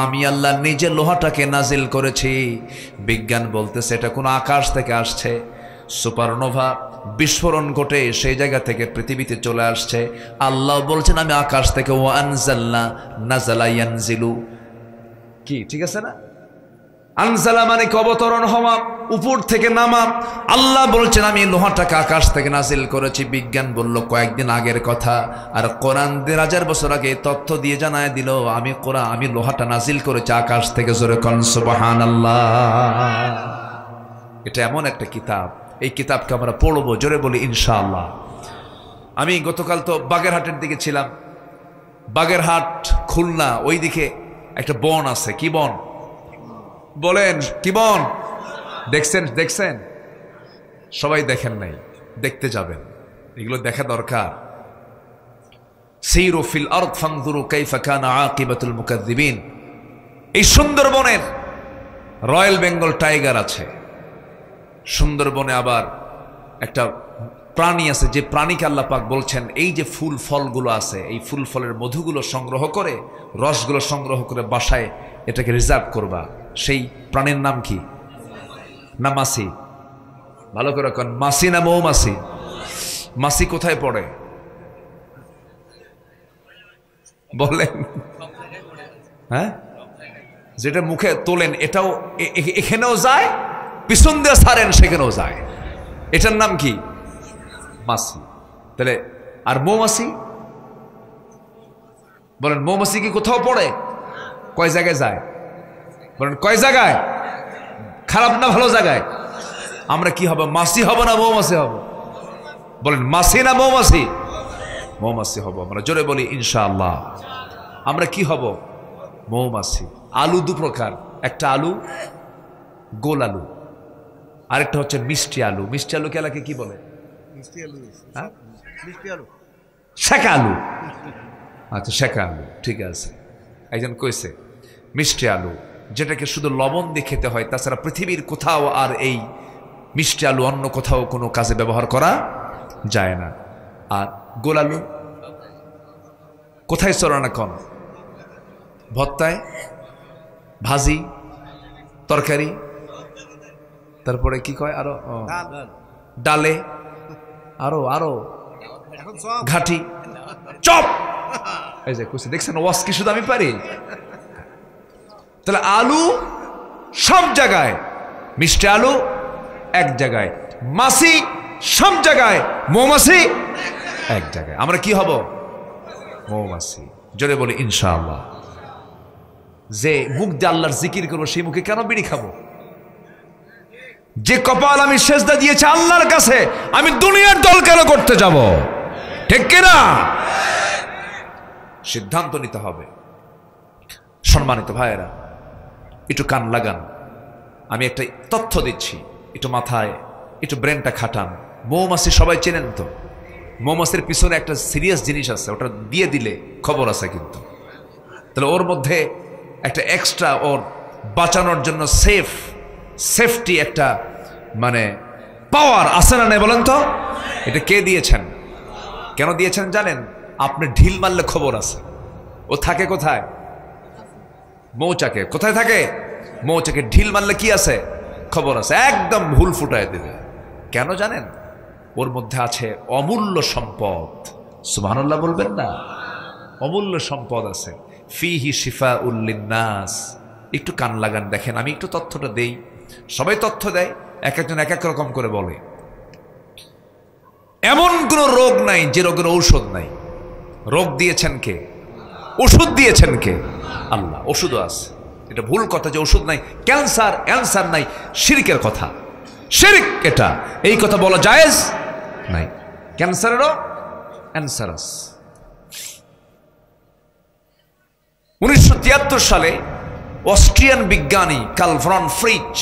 আমি আল্লাহ নিজে লোহাটাকে নাজিল করেছি। বিজ্ঞান বলতেছে এটা কোন আকাশ থেকে আসছে। সুপারনোভা বিস্ফোরণ ঘটে সেই জায়গা থেকে পৃথিবীতে চলে আসছে। আল্লাহ বলছেন আমি আকাশ থেকে ওয়া আনজালনা, নাযালা ইয়ানজিলু, কি ঠিক আছে না? আনজালা মানে অবতরণ হওয়া, উপর থেকে নামা। আল্লাহ বলছেন আমি লোহাটাকে আকাশ থেকে নাজিল করেছি। বিজ্ঞান বলল কয়েকদিন আগের কথা, আর কোরআন 1000 বছর আগে তথ্য দিয়ে জানায় দিল আমি লোহাটা নাজিল করেছি আকাশ থেকে। জোরে কোন সুবহানাল্লাহ। এটা এমন একটা কিতাব, এই কিতাবকে আমরা পড়বো, জোরে বলি ইনশাআল্লাহ। আমি গতকাল তো বাগেরহাটের দিকে ছিলাম। বাগেরহাট, খুলনা, ওই দিকে একটা বন আছে। কি বন বলেন? কি বন? দেখছেন? সবাই দেখেন নাই, দেখতে যাবেন, এগুলো দেখা দরকার। সিরু ফিল আরদ ফানজুরু কাইফা কানা আকিবাতুল মুকাজ্জিবিন। এই সুন্দরবনের রয়্যাল বেঙ্গল টাইগার আছে। সুন্দরবনে আবার একটা প্রাণী আছে, যে প্রাণীকে আল্লাহ পাক বলছেন এই যে ফুল ফলগুলো আছে, এই ফুল ফলের মধুগুলো সংগ্রহ করে, রসগুলো সংগ্রহ করে বাসায় এটাকে রিজার্ভ করবা। সেই প্রাণীর নাম কি? না মাছি? ভালো করে কোন, মাছি না মৌমাছি? মাছি কোথায় পড়ে বলেন? হ্যাঁ, যেটা মুখে তোলেন এটাও এখানেও যায়, পিছন দিয়ে ছাড়েন সেখানেও যায়। এটার নাম কি? মাছি। তাহলে আর মৌমাছি বলেন, মৌমাছি কি কোথাও পড়ে? কয় জায়গায় যায় বলেন? কয় জায়গায়? খারাপ না ভালো জায়গায়? আমরা কি হব? মাছি হব না মৌমাছি হব? বলেন মাছি না মৌমাছি? মৌমাছি হব আমরা, জোরে বলি ইনশাআল্লাহ। আমরা কি হব? মৌমাছি। আলু দু প্রকার, একটা আলু গোল আলু, আরেকটা হচ্ছে মিষ্টি আলু। মিষ্টি আলু কেলাকে কি বলে? শেখা আলু। আচ্ছা, শেখা আলু, ঠিক আছে। একজন কইছে মিষ্টি আলু, যেটাকে শুধু লবণ দিয়ে খেতে হয়, তাছাড়া পৃথিবীর কোথাও আর এই মিষ্টি আলু অন্য কোথাও কোনো কাজে ব্যবহার করা যায় না। আর গোল আলু কোথায় চড়ানো? কম ভর্তায়, ভাজি, তরকারি, তারপরে কি কয় আরো ডালে, আরো আরো ঘাটি, চপ। এই যে কইছে, দেখছেন ওয়াজ কি শুধু আমি পারি? তাহলে আলু সব জায়গায়, মিষ্টি আলু এক জায়গায়, মাছি সব জায়গায়, মৌমাছি এক জায়গায়। আমরা কি হব? মৌমাছি। জোরে বলি ইনশাআল্লাহ। যে মুখ দিয়ে আল্লাহর জিকির করবো, সেই মুখে কেন বিড়ি খাবো? যে কপাল আমি সেজদা দিয়েছি আল্লাহর কাছে, আমি দুনিয়ার দল কেন করতে যাব? ঠিক কিনা? সিদ্ধান্ত নিতে হবে। সম্মানিত ভাইয়েরা, একটু কান লাগান, আমি একটা তথ্য দিচ্ছি, একটু মাথায় একটু ব্রেনটা খাটান। মৌমাছি সবাই চেনেন তো? মৌমাছির পিছনে একটা সিরিয়াস জিনিস আছে, ওটা দিয়ে দিলে খবর আছে কিন্তু। তাহলে ওর মধ্যে একটা এক্সট্রা, ওর বাঁচানোর জন্য সেফটি একটা মানে পাওয়ার আছে না নেই বলেন তো? এটা কে দিয়েছেন? কেন দিয়েছেন জানেন? আপনি ঢিল মারলে খবর আছে। ও থাকে কোথায়? মৌচাকে। কোথায় থাকে? মৌচাকে। ঢিল মারলে কি আছে? খবর আছে। একদম ভুল ফুটায় দিবে। কেন জানেন? ওর মধ্যে আছে অমূল্য সম্পদ। সুবহানাল্লাহ বলবেন না? অমূল্য সম্পদ আছে। ফিহি শিফাউল লিন্নাস। একটু কান লাগান, দেখেন আমি একটু তথ্যটা দেই। সবাই তথ্য দেয়, এক একজন এক এক রকম করে বলে। এমন কোন রোগ নাই যে রোগের ঔষধ নাই। রোগ দিয়েছেন কে? ওষুধ দিয়েছেন কে? আল্লাহ। ওষুধও আছে। এটা ভুল কথা যে ওষুধ নাই। ক্যান্সার অ্যান্সার নাই, শিরকের কথা। শিরক এটা, এই কথা বলা জায়েজ নাই। ক্যান্সারেরও অ্যান্সার আছে। 1973 সালে অস্ট্রিয়ান বিজ্ঞানী কার্ল ভন ফ্রিচ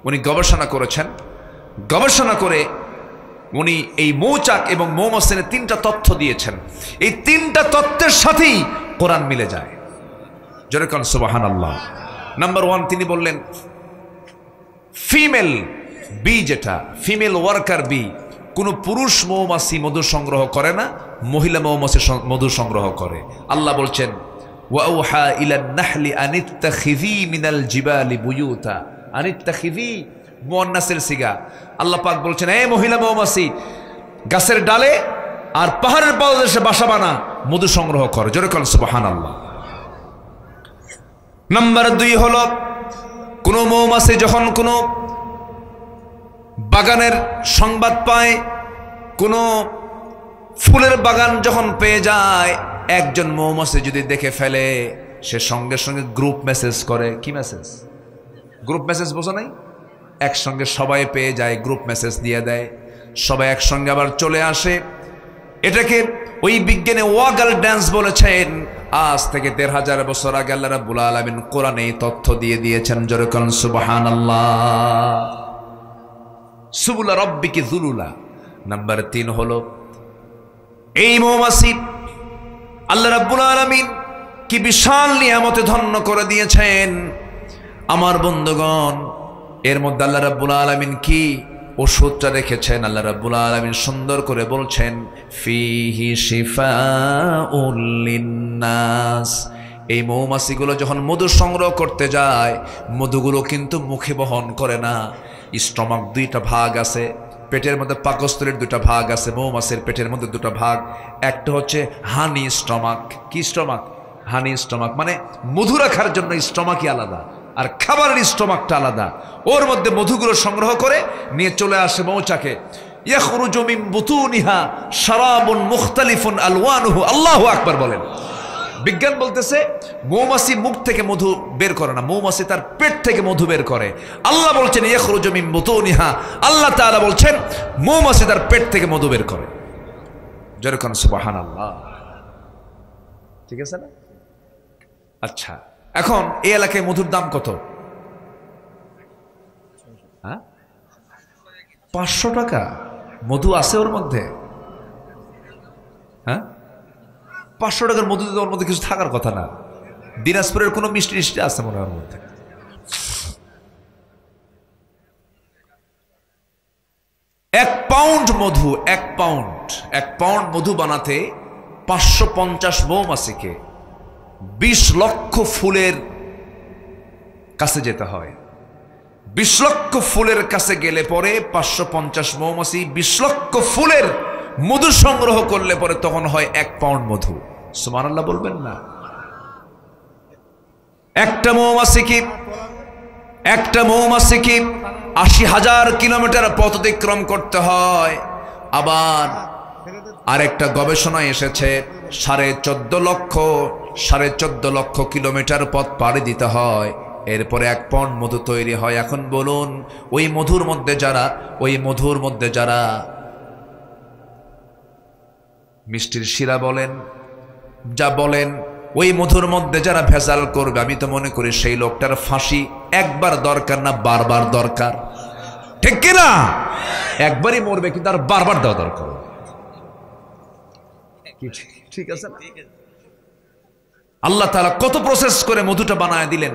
উনি গবেষণা করেছেন। গবেষণা করে উনি এই মৌচাক এবং মৌমাছির 3টা তথ্য দিয়েছেন। এই 3টা তথ্যের সাথেই কোরআন মিলে যায়। জোরে কোন সুবহানাল্লাহ। নাম্বার 1 তিনি বললেন ফিমেল বি, যেটা ফিমেল ওয়ার্কার বি, কোন পুরুষ মৌমাছি মধু সংগ্রহ করে না, মহিলা মৌমাছি মধু সংগ্রহ করে। আল্লাহ বলছেন ওয়াউহা ইলান নাহলি আনিত্তাখিযি মিনাল জিবালি বুয়ুতা। আনিত্তাখিযি মুয়ান্নাসের সিগা। আল্লাহ পাক বলছেন এই মহিলা মৌমাছি গাছের ডালে আর পাহাড়ের পাদদেশে বাসা বানা, মধু সংগ্রহ করে। জোরে কোন সুবহানাল্লাহ। নাম্বার 2 হলো কোন মৌমাছি যখন কোন বাগানের সংবাদ পায়, কোন ফুলের বাগান যখন পেয়ে যায়, একজন মৌমাছি যদি দেখে ফেলে, সে সঙ্গে সঙ্গে গ্রুপ মেসেজ করে। কি মেসেজ? গ্রুপ মেসেজ বোঝো নাই? একসঙ্গে সবাই পেয়ে যায়, গ্রুপ মেসেজ দিয়ে দেয়, সবাই একসঙ্গে আবার চলে আসে। এটাকে ওই বিজ্ঞানে ওয়াগাল ড্যান্স বলেছেন। আজ থেকে ১৫০০ বছর আগে আল্লাহ রাব্বুল আলামিন কোরআনে এই তথ্য দিয়ে দিয়েছেন। জোরে কোন সুবহানাল্লাহ। সুবুলা রব্বিকি যুলুলা। নাম্বার 3 হলো এই মৌমাছি আল্লাহ রাব্বুল আলামিন কি বিশাল নিয়ামতে ধন্য করে দিয়েছেন আমার বন্ধুগণ। এর মধ্যে আল্লাহ রাব্বুল আলামিন কি ওষুধটা রেখেছেন। আল্লাহ রাব্বুল আলামিন সুন্দর করে বলছেন ফিহি শিফাউল লিন্নাস। এই মৌমাছিগুলো যখন মধু সংগ্রহ করতে যায়, মধুগুলো কিন্তু মুখে বহন করে না। স্টমাক 2টা ভাগ আছে, পেটের মধ্যে পাকস্থলীর 2টা ভাগ আছে। মৌমাছির পেটের মধ্যে 2টা ভাগ। একটা হচ্ছে হানি স্টমাক। কি স্টমাক? হানি স্টমাক মানে মধু রাখার জন্য স্টমাকই আলাদা, আর খাবারের স্টমাকটা আলাদা। ওর মধ্যে মধুগুলো সংগ্রহ করে নিয়ে চলে আসে মৌচাকে। ইয়াখরুজু মিন বুতুনিহা শারাবুন মুখতালিফুন আলওয়ানুহু। আল্লাহু আকবার বলেন। বিজ্ঞান বলতেছে মৌমাছি মুখ থেকে মধু বের করে না, মৌমাছি তার পেট থেকে মধু বের করে। আল্লাহ বলছেন ইয়াখরুজু মিন বুতুনিহা। আল্লাহ তাআলা বলছেন মৌমাছি তার পেট থেকে মধু বের করে। জোরে কোন সুবহানাল্লাহ। ঠিক আছে না? আচ্ছা, এখন এই এলাকায় মধুর দাম কত? 500 টাকা। মধু আছে ওর মধ্যে? হ্যাঁ, 500 টাকার মধু দিতে ওর মধ্যে কিছু থাকার কথা না। দিনাজপুরের কোনো মিষ্টি মিষ্টি আছে মনে হয় ওর মধ্যে। এক পাউন্ড মধু, 1 পাউন্ড মধু বানাতে 550 মৌমাছিকে 20 লক্ষ ফুলের কাছে যেতে হয়। 20 লক্ষ ফুলের কাছে গেলে পরে 550 মৌমাছি 20 লক্ষ ফুলের মধু সংগ্রহ করলে পরে তখন হয় 1 পাউন্ড মধু। সুবহানাল্লাহ বলবেন না? একটা মৌমাছিকে 80,000 কিলোমিটার পথ অতিক্রম করতে হয়। আবার আরেকটা গবেষণায় এসেছে 14.5 লক্ষ কিলোমিটার পথ পাড়ি দিতে হয়, এরপরে 1 পাউন্ড মধু তৈরি হয়। এখন বলুন ওই মধুর মধ্যে যারা মিষ্টির শিরা বলেন, যা বলেন, ওই মধুর মধ্যে যারা ভেজাল করবে, আমি তো মনে করি সেই লোকটার ফাঁসি একবার দরকার না, বারবার দরকার। ঠিক কিনা? একবারই মরবে, কিন্তু আর বারবার দেওয়া দরকার। ঠিক আছে? আল্লাহ তাআলা কত প্রসেস করে মধুটা বানায় দিলেন,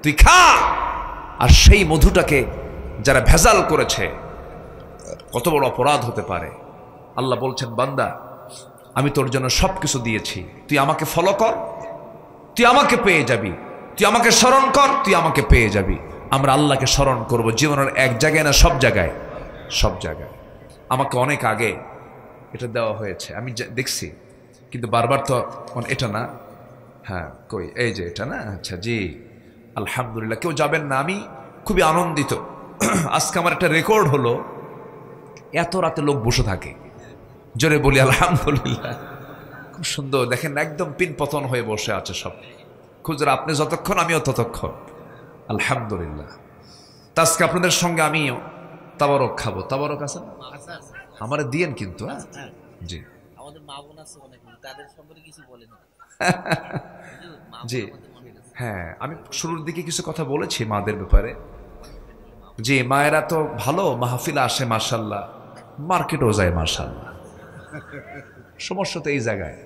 তুই খা। আর সেই মধুটাকে যারা ভেজাল করেছে, কত বড় অপরাধ হতে পারে। আল্লাহ বলছেন, বান্দা আমি তোর জন্য সবকিছু দিয়েছি, তুই আমাকে ফলো কর, তুই আমাকে পেয়ে যাবি, তুই আমাকে স্মরণ কর, তুই আমাকে পেয়ে যাবি। আমরা আল্লাহকে স্মরণ করব জীবনের এক জায়গায় না সব জায়গায়, সব জায়গায়। আমাকে অনেক আগে এটা দেওয়া হয়েছে, আমি দেখছি, কিন্তু বারবার তো এটা না। হ্যাঁ, কই এই যে এটা না, আচ্ছা জি আলহামদুলিল্লাহ। কেউ যাবেন না, আমি খুবই আনন্দিত। আজকে আমার একটা রেকর্ড হলো, এত রাতে লোক বসে থাকে, জোরে বলি আলহামদুলিল্লাহ। খুব সুন্দর, দেখেন একদম পিন পতন হয়ে বসে আছে সব। খুচরা আপনি যতক্ষণ, আমিও ততক্ষণ, আলহামদুলিল্লাহ। আজকে আপনাদের সঙ্গে আমিও তাবারক খাবো। তাবারক আছে না? আমার দিয়েন কিন্তু। হ্যাঁ জি, আমাদের মা বোন আছে অনেক, তাদের সম্পর্কে কিছু বলেন। জি হ্যাঁ, আমি শুরুর দিকে কিছু কথা বলেছি মাদের ব্যাপারে। জি, মায়েরা তো ভালো, মাহফিলে আসে মাশাআল্লাহ, মার্কেটও যায় মাশাআল্লাহ। সমস্যা তো এই জায়গায়,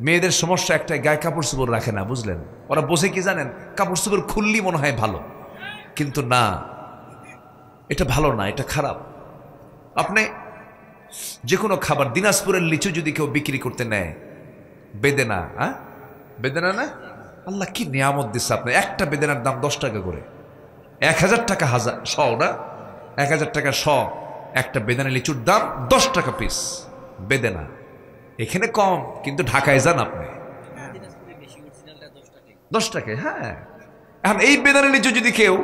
মেয়েদের সমস্যা একটাই, গায়ে কাপড় চোপড় রাখে না, বুঝলেন? ওরা বসে কি জানেন, কাপড় চোপড় খুললি মনে হয় ভালো, কিন্তু না, এটা ভালো না, এটা খারাপ। আপনি যে কোনো খাবার, দিনাজপুরের লিচু যদি কেউ বিক্রি করতে নেয়, বেদেনা, হ্যাঁ বেদেনা না, আল্লাহ কি নিয়ামত দিচ্ছে আপনার। একটা বেদেনার দাম 10 টাকা করে, 1000 টাকা হাজার শ না, 1000 টাকা শ। একটা বেদেনা লিচুর দাম 10 টাকা পিস বেদেনা। এখানে কম, কিন্তু ঢাকায় যান আপনি 10 টাকায়। হ্যাঁ, এখন এই বেদেনা লিচু যদি কেউ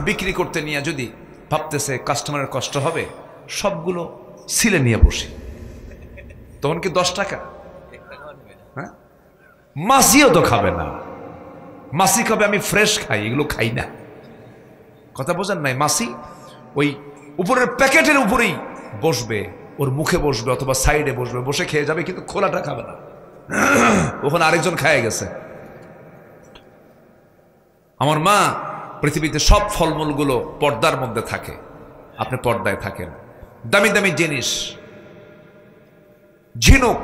বিক্রি করতে নিয়ে যদি ভাবতেছে কাস্টমারের কষ্ট হবে, সবগুলো সিলে নিয়ে বসে, তখন কি 10 টাকা? হ্যাঁ, মাছিও তো খাবে না, মাছি খাবে আমি ফ্রেশ খাই, এগুলো খাই না। কথা বোঝেন নাই? মাছি ওই উপরের প্যাকেটের উপরেই বসবে, ওর মুখে বসবে অথবা সাইডে বসবে, বসে খেয়ে যাবে, কিন্তু খোলাটা খাবে না। ওখানে আরেকজন খায় গেছে। আমার মা পৃথিবীতে সব ফলমূলগুলো পর্দার মধ্যে থাকে, আপনি পর্দায় থাকেন। দামি দামি জিনিস, ঝিনুক,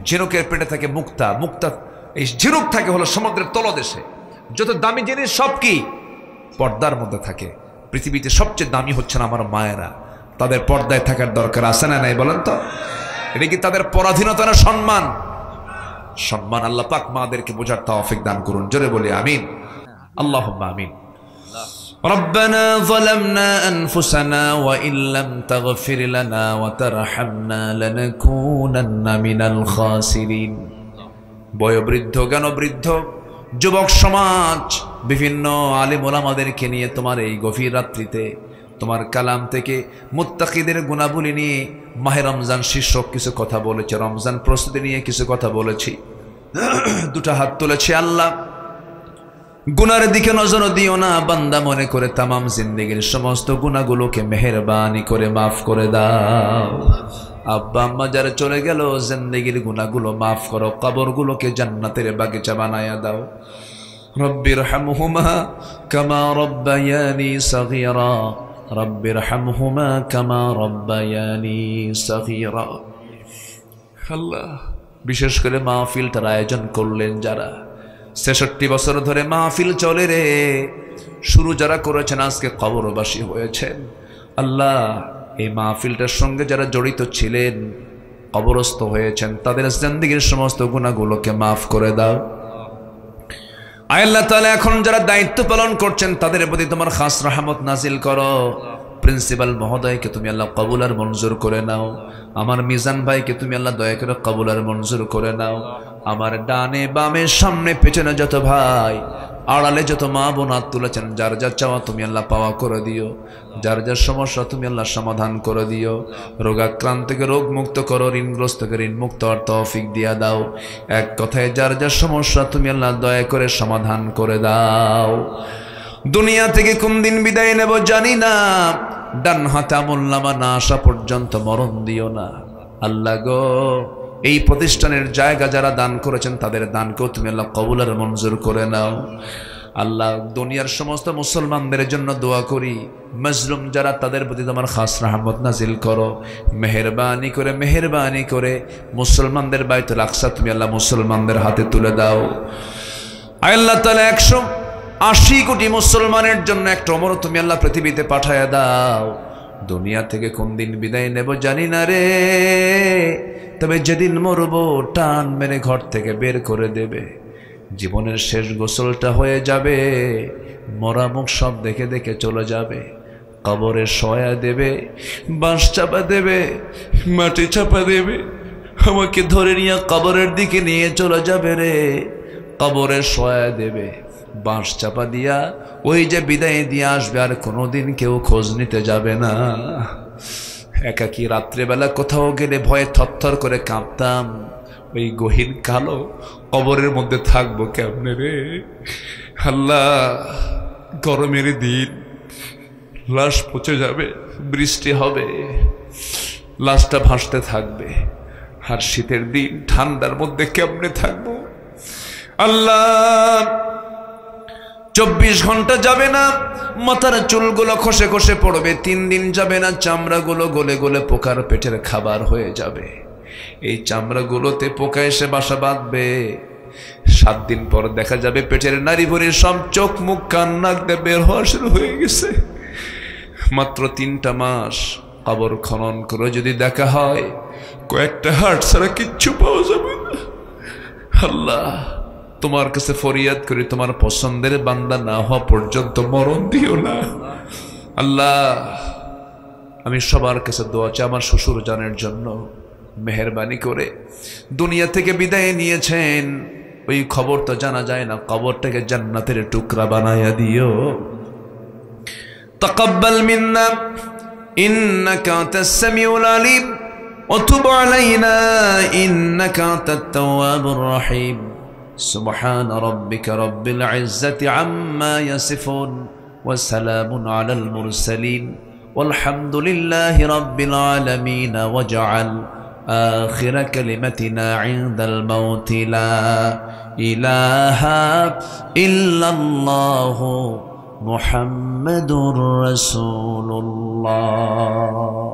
ঝিনুকের পেটে থাকে মুক্তা, মুক্তা এই ঝিনুক থাকে হলো সমুদ্রের তলদেশে। যত দামি জিনিস সব কি পর্দার মধ্যে থাকে। পৃথিবীতে সবচেয়ে দামি হচ্ছেন আমার মায়েরা, তাদের পর্দায় থাকার দরকার আছে না নাই বলেন তো? এটা কি তাদের পরাধীনতা না সম্মান? সম্মান। আল্লাহ পাক মাদেরকে বোঝার তৌফিক দান করুন, জোরে বলি আমিন, আল্লাহুম্মা আমিন। ربنا ظلمنا أنفسنا وإن لم تغفر لنا وترحمنا لنكونن من الخاسرين। বয়োবৃদ্ধ, জ্ঞানবৃদ্ধ, যুবক সমাজ, বিভিন্ন আলেম ওলামাদেরকে নিয়ে তোমার এই গভীর রাত্রিতে তোমার কালাম থেকে মুত্তাকিদের গুণাবলী নিয়ে মাহে রমজান শীর্ষক কিছু কথা বলেছে, রমজান প্রস্তুতি নিয়ে কিছু কথা বলেছি। দুটা হাত তুলেছি, আল্লাহ গুনার দিকে নজর দিও না, বান্দা মনে করে তামাম জিন্দেগির সমস্ত গুনাহগুলোকে মেহেরবানি করে মাফ করে দাও। আব্বা আম্মা যারা চলে গেল, জিন্দেগির গুনাহগুলো মাফ করো, কবরগুলোকে জান্নাতের বাগিচা বানায়া দাও। রব্বিরহামহুমা কামা রব্বায়ানি সগীরা, রব্বিরহামহুমা কামা রব্বায়ানি সগীরা। আল্লাহ, বিশেষ করে মাহফিলটার আয়োজন করলেন যারা, ৬৬ বছর ধরে মাহফিল চলে রে, শুরু যারা করেছেন আজকে কবরবাসী হয়েছেন। আল্লাহ, এই মাহফিলটার সঙ্গে যারা জড়িত ছিলেন, কবরস্থ হয়েছেন, তাদের জিন্দেগির সমস্ত গুনাহগুলোকে মাফ করে দাও। আয় আল্লাহ তাআলা, এখন যারা দায়িত্ব পালন করছেন তাদের প্রতি তোমার খাস রহমত নাজিল করো। প্রিন্সিপাল মহোদয়কে তুমি আল্লাহ কবুল আর মঞ্জুর করে নাও। আমার মিজান ভাইকে তুমি আল্লাহ দয়া করে কবুল আর মঞ্জুর করে নাও। আমার ডানে বামে সামনে পেছনে যত ভাই, আড়ালে যত মা বোন হাত তুলেছেন, যার যার চাওয়া তুমি আল্লাহ পাওয়া করে দিও, যার যার সমস্যা তুমি আল্লাহ সমাধান করে দিও। রোগাক্রান্তকে রোগ মুক্ত করো, ঋণগ্রস্তকে ঋণ মুক্ত আর তৌফিক দিয়া দাও। এক কথায় যার যার সমস্যা তুমি আল্লাহ দয়া করে সমাধান করে দাও। দুনিয়া থেকে কোন দিন বিদায় নেব জানি না, ডান হাতে আমলনামা না আসা পর্যন্ত মরণ দিও না। আল্লাহ গো, এই প্রতিষ্ঠানের জায়গা যারা দান করেছেন তাদের দানকেও তুমি আল্লাহ কবুল আর মঞ্জুর করে নাও। আল্লাহ দুনিয়ার সমস্ত মুসলমানদের জন্য দোয়া করি, মজলুম যারা তাদের প্রতি তোমার খাস রহমত নাজিল করো, মেহেরবানি করে মুসলমানদের বাইতুল আকসা তুমি আল্লাহ মুসলমানদের হাতে তুলে দাও। আল্লাহ তাআলা 180 কোটি মুসলমানের জন্য একটা ওমর তুমি আল্লাহ পৃথিবীতে পাঠায়া দাও। দুনিয়া থেকে কোন দিন বিদায় নেব জানি না রে, তবে যেদিন মরব টান মেরে ঘর থেকে বের করে দেবে, জীবনের শেষ গোসলটা হয়ে যাবে, মরা মুখ সব দেখে দেখে চলে যাবে, কবরে শোয়া দেবে, বাঁশ চাপা দেবে, মাটি চাপা দেবে, আমাকে ধরে নিয়ে কবরের দিকে নিয়ে চলে যাবে রে, কবরে শোয়া দেবে, বাঁশ চাপা দিয়া ওই যে বিদায় দিয়ে আসবে, আর কোনোদিন কেউ খোঁজ নিতে যাবে না। একাকী রাত্রেবেলা কোথাও গেলে ভয়ে থরথর করে কাঁপতাম, ওই গহীন কালো কবরের মধ্যে থাকবো কেমনে রে আল্লাহ। গরমের দিন লাশ পচে যাবে, বৃষ্টি হবে, লাশটা ভাসতে থাকবে, আর শীতের দিন ঠান্ডার মধ্যে কেমনে থাকবো আল্লাহ। 24 ঘন্টা যাবে না, মাথার চুলগুলো খসে খসে পড়বে, 3 দিন যাবে না, চামড়াগুলো গলে গলে পোকার পেটের খাবার হয়ে যাবে, এই চামড়াগুলোতে পোকা এসে বাসা বাঁধবে। 7 দিন পর দেখা যাবে পেটের নারী ভরে সব চোখ মুখ কান নাক দিয়ে বের হওয়া শুরু হয়ে গেছে। মাত্র 3টা মাস কবর খনন করে যদি দেখা হয় কয়েকটা হাড় ছাড়া কিচ্ছু পাওয়া যাবে না। আল্লাহ তোমার কাছে ফরিয়াদ করি, তোমার পছন্দের বান্দা না হওয়া পর্যন্ত মরণ দিও না আল্লাহ। আমি সবার কাছে দোয়া চাই আমার শ্বশুর জানের জন্য, মেহেরবানি করে দুনিয়া থেকে বিদায় নিয়েছেন, ওই খবর তো জানা যায় না, কবরটাকে জান্নাতের টুকরা বানায়া দিও। তাকাব্বাল মিন্না ইন্নাকা আনতাস সামিউল আলিম ওয়া তুব আলাইনা ইন্নাকা আনতাত তাওয়াবুর রহিম। সুবহান রাব্বিকা রাব্বিল ইজ্জাতি আম্মা ইয়াসিফুন ওয়া সালামুন আলাল মুরসালিন ওয়ালহামদুলিল্লাহি রাব্বিল আলামিন। ওয়াজআল آخر كلمتنا عند الموت لا إله إلا الله محمد رسول الله.